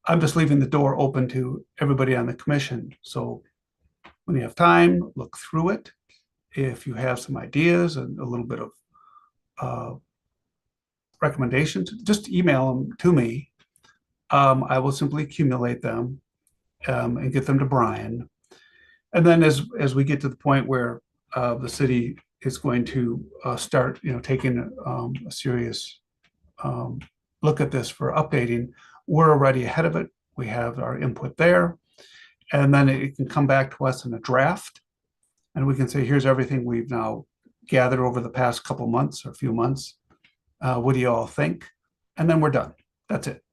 I'm just leaving the door open to everybody on the commission. So when you have time, look through it. If you have some ideas and a little bit of recommendations, just email them to me. I will simply accumulate them and get them to Brian. And then as we get to the point where the city is going to start, taking a serious look at this for updating, we're already ahead of it. We have our input there. And then it can come back to us in a draft. And we can say, here's everything we've now gathered over the past couple months or few months. What do you all think? And then we're done. That's it.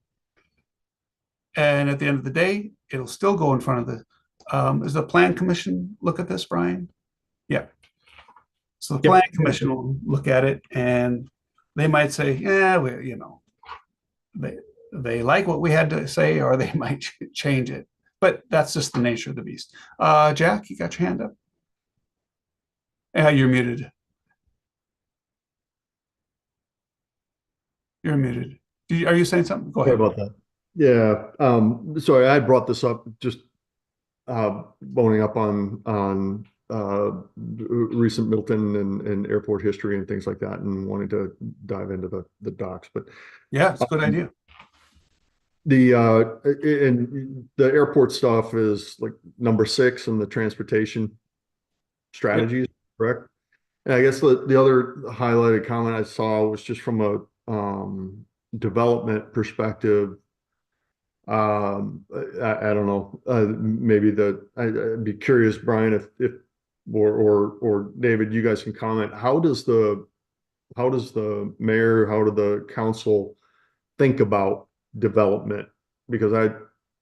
And at the end of the day, it'll still go in front of the, is the plan commission look at this, Brian? Yeah. So the plan commission will look at it and they might say, yeah, they like what we had to say, or they might change it. but that's just the nature of the beast. Jack, you got your hand up? Yeah, you're muted. You're muted. Are you saying something? Go Sorry ahead. about that. Yeah, sorry, I brought this up just boning up on recent Middleton and airport history and things like that, and wanting to dive into the docs. But Yeah, it's a good idea. and the airport stuff is like number 6 in the transportation strategies, correct? And I guess the other highlighted comment I saw was just from a development perspective. I don't know. Maybe I'd be curious, Brian, if or David, you guys can comment. How does the mayor, how do the council think about development? Because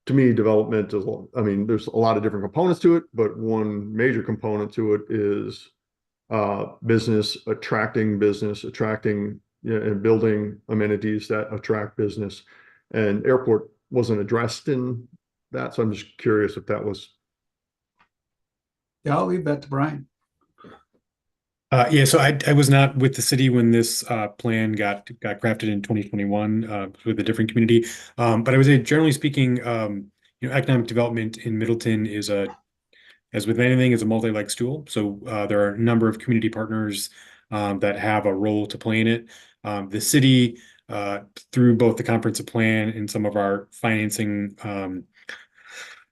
to me, development is, I mean, there's a lot of different components to it, but one major component to it is business, attracting, and building amenities that attract business. And airport wasn't addressed in that, so I'm just curious if that was. Yeah, I'll leave that to Brian. Yeah, so I was not with the city when this plan got crafted in 2021 with a different community. But I would say, generally speaking, economic development in Middleton is as with anything, is a multi-leg stool. So there are a number of community partners that have a role to play in it. The city, through both the comprehensive plan and some of our financing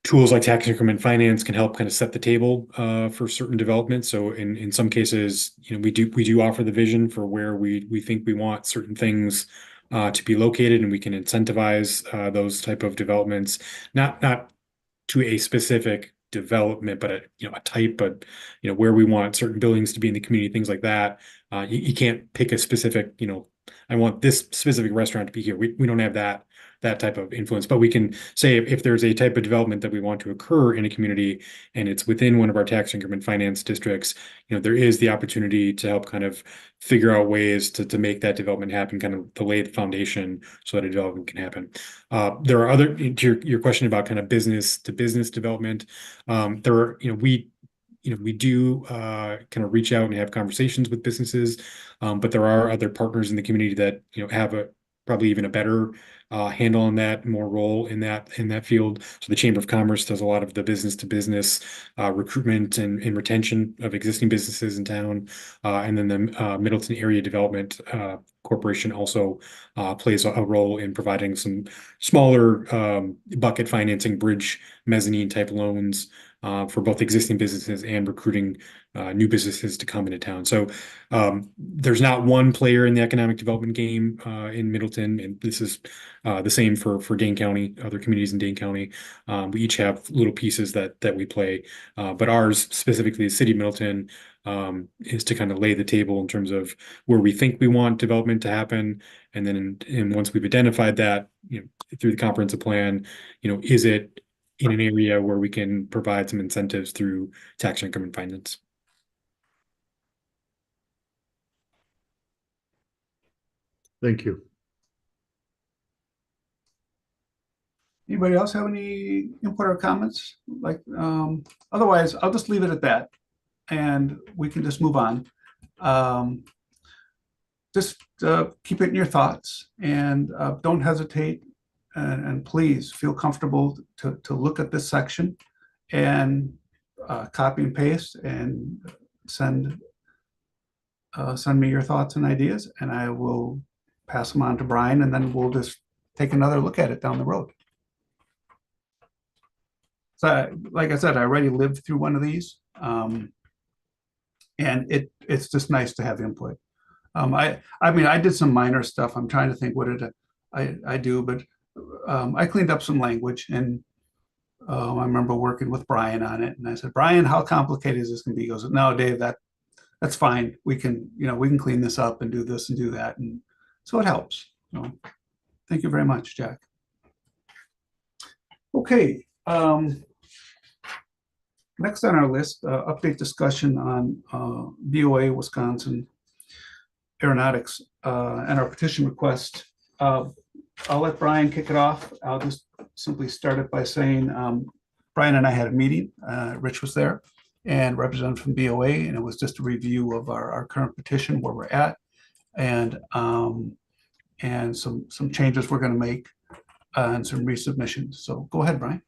tools like tax increment finance, can help kind of set the table for certain developments. So in some cases, we do offer the vision for where we think we want certain things to be located, and we can incentivize those type of developments, not to a specific development, but a type, but where we want certain buildings to be in the community, things like that. You can't pick a specific, I want this specific restaurant to be here. We don't have that type of influence, but we can say if there's a type of development that we want to occur in a community and it's within one of our tax increment finance districts, there is the opportunity to help kind of figure out ways to make that development happen, kind of to lay the foundation so that a development can happen. There are other, to your question about kind of business to business development. There are, we do kind of reach out and have conversations with businesses, but there are other partners in the community that have probably even a better handle on that, more role in that field. So the Chamber of Commerce does a lot of the business to business recruitment and retention of existing businesses in town, and then the Middleton Area Development Corporation also plays a role in providing some smaller bucket financing, bridge mezzanine type loans for both existing businesses and recruiting new businesses to come into town. So there's not one player in the economic development game in Middleton, and this is the same for Dane County, other communities in Dane County. We each have little pieces that we play, but ours specifically, the city of Middleton, is to kind of lay the table in terms of where we think we want development to happen, and then once we've identified that, through the comprehensive plan, is it in an area where we can provide some incentives through tax increment finance. Thank you. Anybody else have any input or comments? Otherwise, I'll just leave it at that, and we can just move on. Just keep it in your thoughts, and don't hesitate, and please feel comfortable to look at this section and copy and paste and send me your thoughts and ideas, and I will pass them on to Brian, and then we'll just take another look at it down the road. So, like I said, I already lived through one of these, and it's just nice to have input. I mean, I did some minor stuff. I'm trying to think what did I do, but I cleaned up some language, and I remember working with Brian on it, and I said, Brian, how complicated is this going to be? He goes, no, Dave, that's fine. We can clean this up and do this and do that, and so it helps. So, thank you very much, Jack. Okay. Next on our list, update discussion on BOA Wisconsin Aeronautics and our petition request. I'll let Brian kick it off. I'll just simply start it by saying Brian and I had a meeting. Rich was there and representative from BOA, and it was just a review of our current petition, where we're at, and some changes we're going to make and some resubmissions. So go ahead, Brian.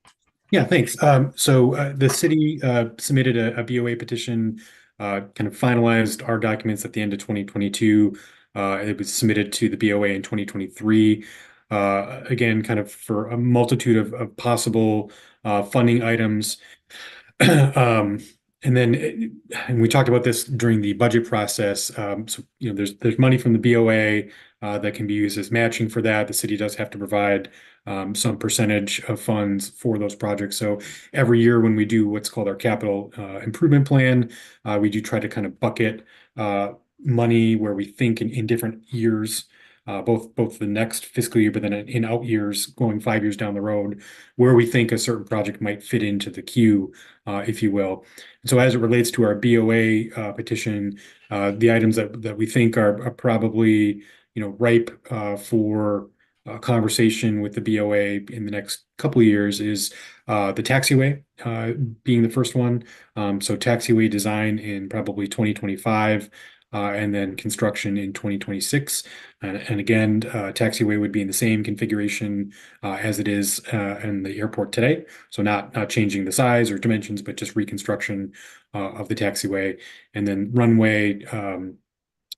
Yeah, thanks. So the city submitted a BOA petition, kind of finalized our documents at the end of 2022. It was submitted to the BOA in 2023. Again, kind of for a multitude of possible funding items. And we talked about this during the budget process. So, there's money from the BOA that can be used as matching for that. The city does have to provide some percentage of funds for those projects. So every year when we do what's called our capital improvement plan, we do try to kind of bucket money where we think in different years, both the next fiscal year, but then in out years, going 5 years down the road, where we think a certain project might fit into the queue, if you will. So as it relates to our BOA petition, the items that we think are probably ripe for conversation with the BOA in the next couple of years is the taxiway being the first one. So taxiway design in probably 2025. And then construction in 2026. And again, taxiway would be in the same configuration as it is in the airport today. So not changing the size or dimensions, but just reconstruction of the taxiway. And then runway,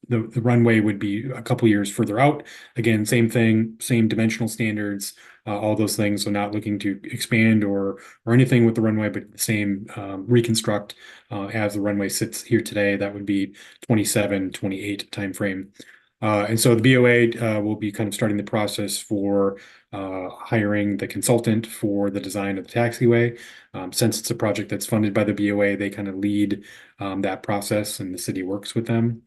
the runway would be a couple years further out. Again, same thing, same dimensional standards, all those things. So not looking to expand or anything with the runway, but the same reconstruct as the runway sits here today. That would be 27, 28 timeframe. And so the BOA will be kind of starting the process for hiring the consultant for the design of the taxiway. Since it's a project that's funded by the BOA, they kind of lead that process, and the city works with them.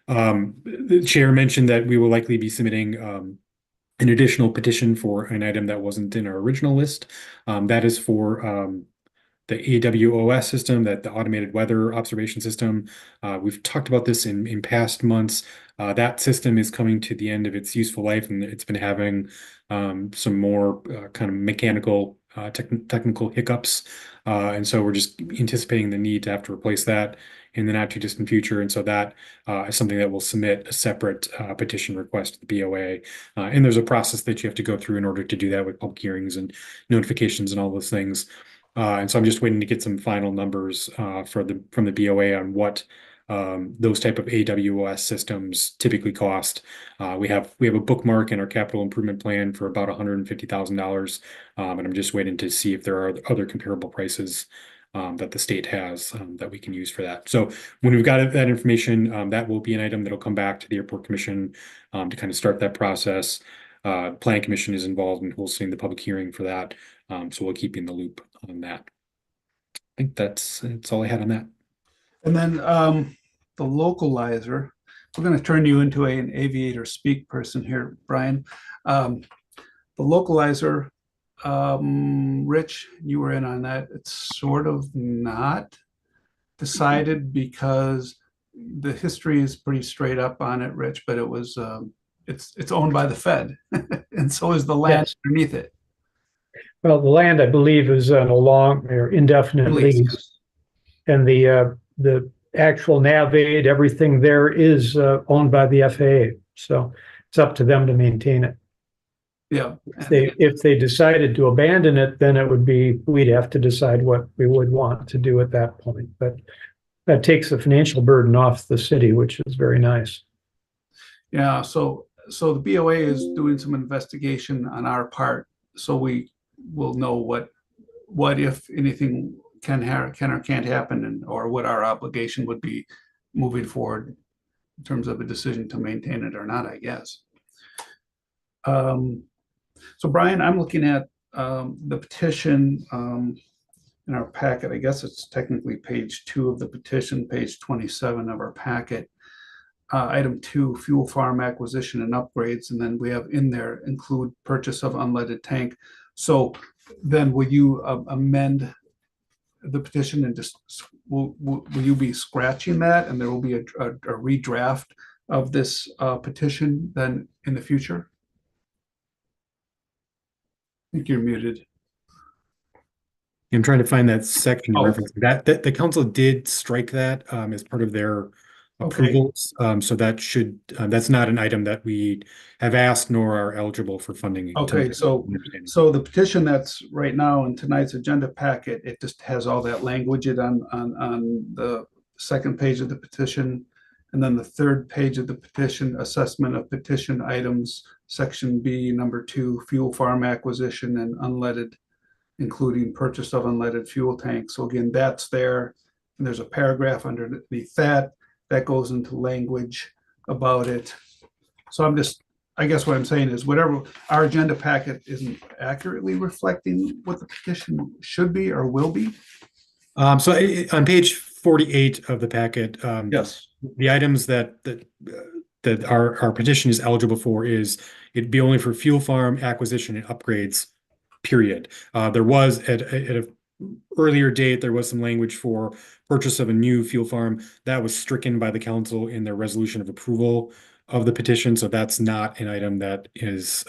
The chair mentioned that we will likely be submitting an additional petition for an item that wasn't in our original list. That is for the AWOS system, that the automated weather observation system. We've talked about this in past months. That system is coming to the end of its useful life, and it's been having some more kind of mechanical technical hiccups. And so we're just anticipating the need to have to replace that in the not too distant future. And so that is something that will submit a separate petition request to the BOA. And there's a process that you have to go through in order to do that, with public hearings and notifications and all those things. And so I'm just waiting to get some final numbers from the BOA on what those type of AWOS systems typically cost. We have a bookmark in our capital improvement plan for about $150,000, and I'm just waiting to see if there are other comparable prices that the state has that we can use for that. So when we've got that information, that will be an item that'll come back to the Airport Commission to kind of start that process. Planning Commission is involved in hosting the public hearing for that, so we'll keep you in the loop on that. I think that's all I had on that. And then the localizer, we're going to turn you into an aviator speak person here, Brian. The localizer, Rich, you were in on that. It's sort of not decided because the history is pretty straight up on it, Rich, but it was it's owned by the Fed, and so is the land underneath it. Well, the land, I believe, is on a long or indefinite lease, and the actual nav aid, everything there is owned by the FAA. So it's up to them to maintain it. Yeah. If they decided to abandon it, then we'd have to decide what we would want to do at that point. But that takes the financial burden off the city, which is very nice. Yeah. So the BOA is doing some investigation on our part, so we will know what if anything can or can't happen, or what our obligation would be moving forward in terms of a decision to maintain it or not, I guess. So Brian, I'm looking at the petition in our packet. I guess it's technically page 2 of the petition, page 27 of our packet. Item 2, fuel farm acquisition and upgrades, and then we have in there include purchase of unleaded tank. So then will you amend the petition and just will you be scratching that, and there will be a redraft of this petition then in the future? I think you're muted. I'm trying to find that section you Oh. referenced. That the council did strike that as part of their Okay. approvals. So that should that's not an item that we have asked nor are eligible for funding. Okay, so the petition that's right now in tonight's agenda packet, it just has all that language on the second page of the petition. And then the third page of the petition, assessment of petition items, section B, number 2, fuel farm acquisition and unleaded, including purchase of unleaded fuel tanks. So again, that's there. And there's a paragraph underneath that goes into language about it. So I guess what I'm saying is whatever our agenda packet isn't accurately reflecting what the petition should be or will be. So on page 48 of the packet, Yes. the items that our petition is eligible for is it'd be only for fuel farm acquisition and upgrades, period. There was at a earlier date, there was some language for purchase of a new fuel farm that was stricken by the council in their resolution of approval of the petition. So that's not an item that is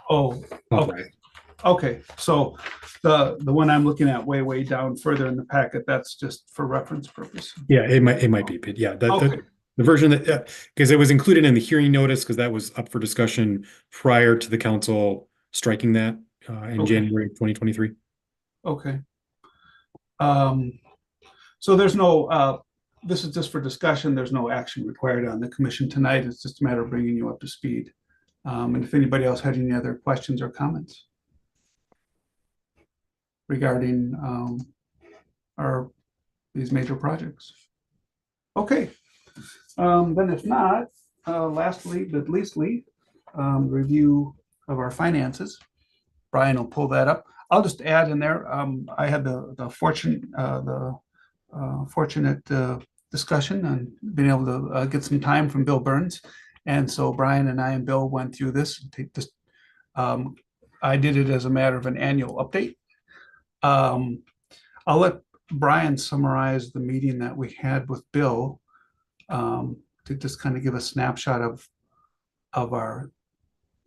authorized. Okay. So the one I'm looking at way down further in the packet, that's just for reference purpose. Yeah, it might be, but yeah, Okay. the version that because it was included in the hearing notice because that was up for discussion prior to the council striking that in January of 2023. Okay. So there's no, this is just for discussion. There's no action required on the commission tonight. It's just a matter of bringing you up to speed. And if anybody else had any other questions or comments regarding these major projects. Okay. Then if not, lastly, but leastly, review of our finances. Brian will pull that up. I'll just add in there, I had the fortunate discussion and being able to get some time from Bill Burns. And so Brian and I and Bill went through this. I did it as a matter of an annual update. I'll let Brian summarize the meeting that we had with Bill to just kind of give a snapshot of our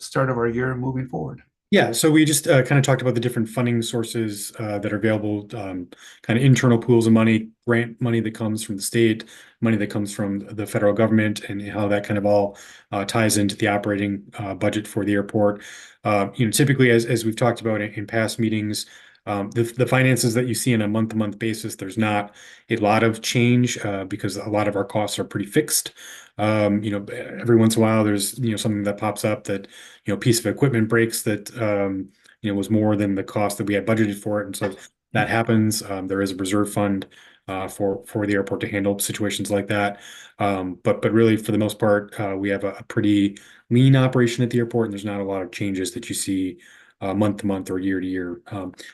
start of our year moving forward. Yeah, so we just kind of talked about the different funding sources that are available, kind of internal pools of money, grant money that comes from the state, money that comes from the federal government, and how that kind of all ties into the operating budget for the airport. Typically, as we've talked about in past meetings, the finances that you see on a month-to-month basis, there's not a lot of change because a lot of our costs are pretty fixed. Every once in a while, there's something that pops up that piece of equipment breaks that was more than the cost that we had budgeted for it, and so that happens. There is a reserve fund for the airport to handle situations like that. But really, for the most part, we have a pretty lean operation at the airport, and there's not a lot of changes that you see month to month or year to year.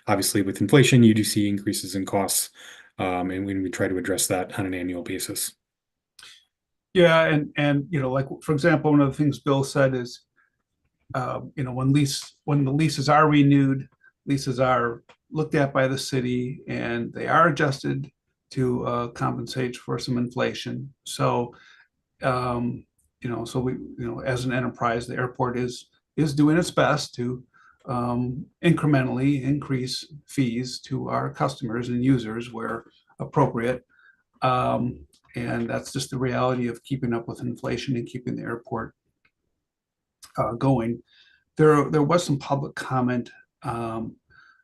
Obviously, with inflation, you do see increases in costs, and we try to address that on an annual basis. Yeah, and like for example, one of the things Bill said is, when the leases are renewed, leases are looked at by the city and they are adjusted to compensate for some inflation. So, so we, as an enterprise, the airport is doing its best to incrementally increase fees to our customers and users where appropriate. And that's just the reality of keeping up with inflation and keeping the airport going. There was some public comment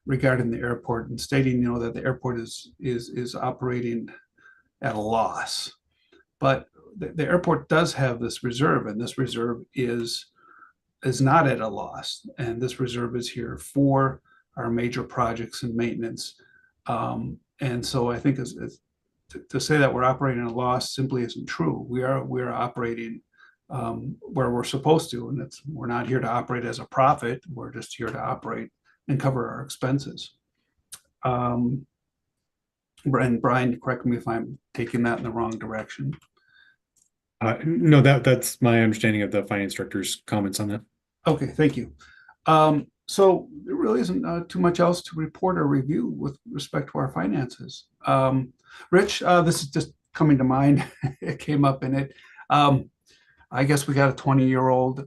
regarding the airport and stating, that the airport is operating at a loss. But the airport does have this reserve, and this reserve is not at a loss. And this reserve is here for our major projects and maintenance. And so I think to say that we're operating at a loss simply isn't true. We are operating where we're supposed to, and we're not here to operate as a profit. We're just here to operate and cover our expenses. And Brian, correct me if I'm taking that in the wrong direction. No, that's my understanding of the finance director's comments on that. Okay, thank you. So there really isn't too much else to report or review with respect to our finances. Rich, this is just coming to mind. It came up in it. I guess we got a 20-year-old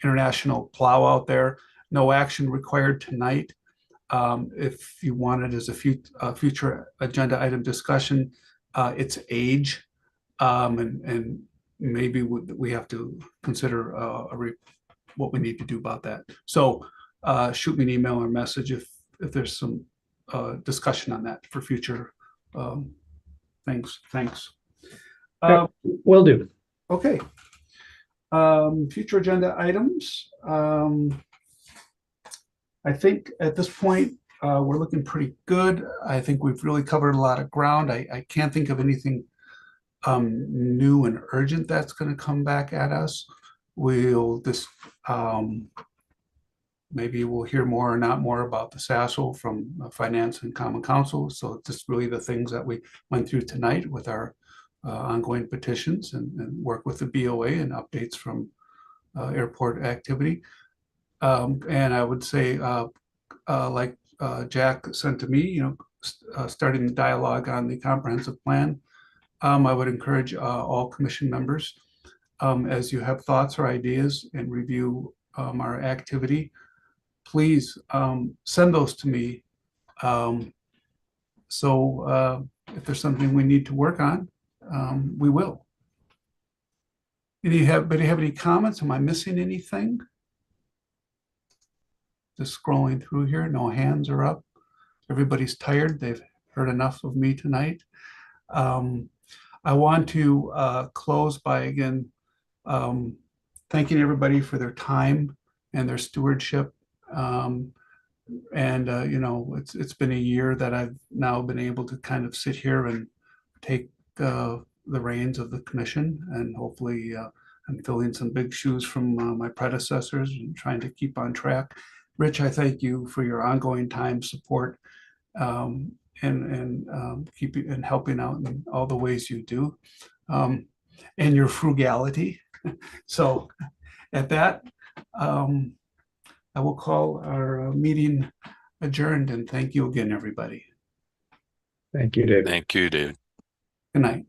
international plow out there. No action required tonight. If you want it as a future agenda item discussion, it's age. And maybe we have to consider what we need to do about that. So shoot me an email or message if there's some discussion on that for future things. Thanks. Will do. Okay. Future agenda items. I think at this point, we're looking pretty good. I think we've really covered a lot of ground. I can't think of anything new and urgent that's going to come back at us. We'll just maybe we'll hear more or not more about the SASL from Finance and Common Council. So just really the things that we went through tonight with our ongoing petitions and work with the BOA and updates from airport activity. And I would say, like Jack sent to me, starting the dialogue on the comprehensive plan. I would encourage all commission members, as you have thoughts or ideas and review our activity, please send those to me. So if there's something we need to work on, we will. Anybody have any comments? Am I missing anything? Just scrolling through here, no hands are up. Everybody's tired. They've heard enough of me tonight. I want to close by again thanking everybody for their time and their stewardship. It's been a year that I've now been able to kind of sit here and take the reins of the commission, and hopefully I'm filling some big shoes from my predecessors and trying to keep on track. Rich, I thank you for your ongoing time, support, and keeping and helping out in all the ways you do, and your frugality. So at that, I will call our meeting adjourned, and thank you again, everybody. Thank you, David. Thank you, David. Good night.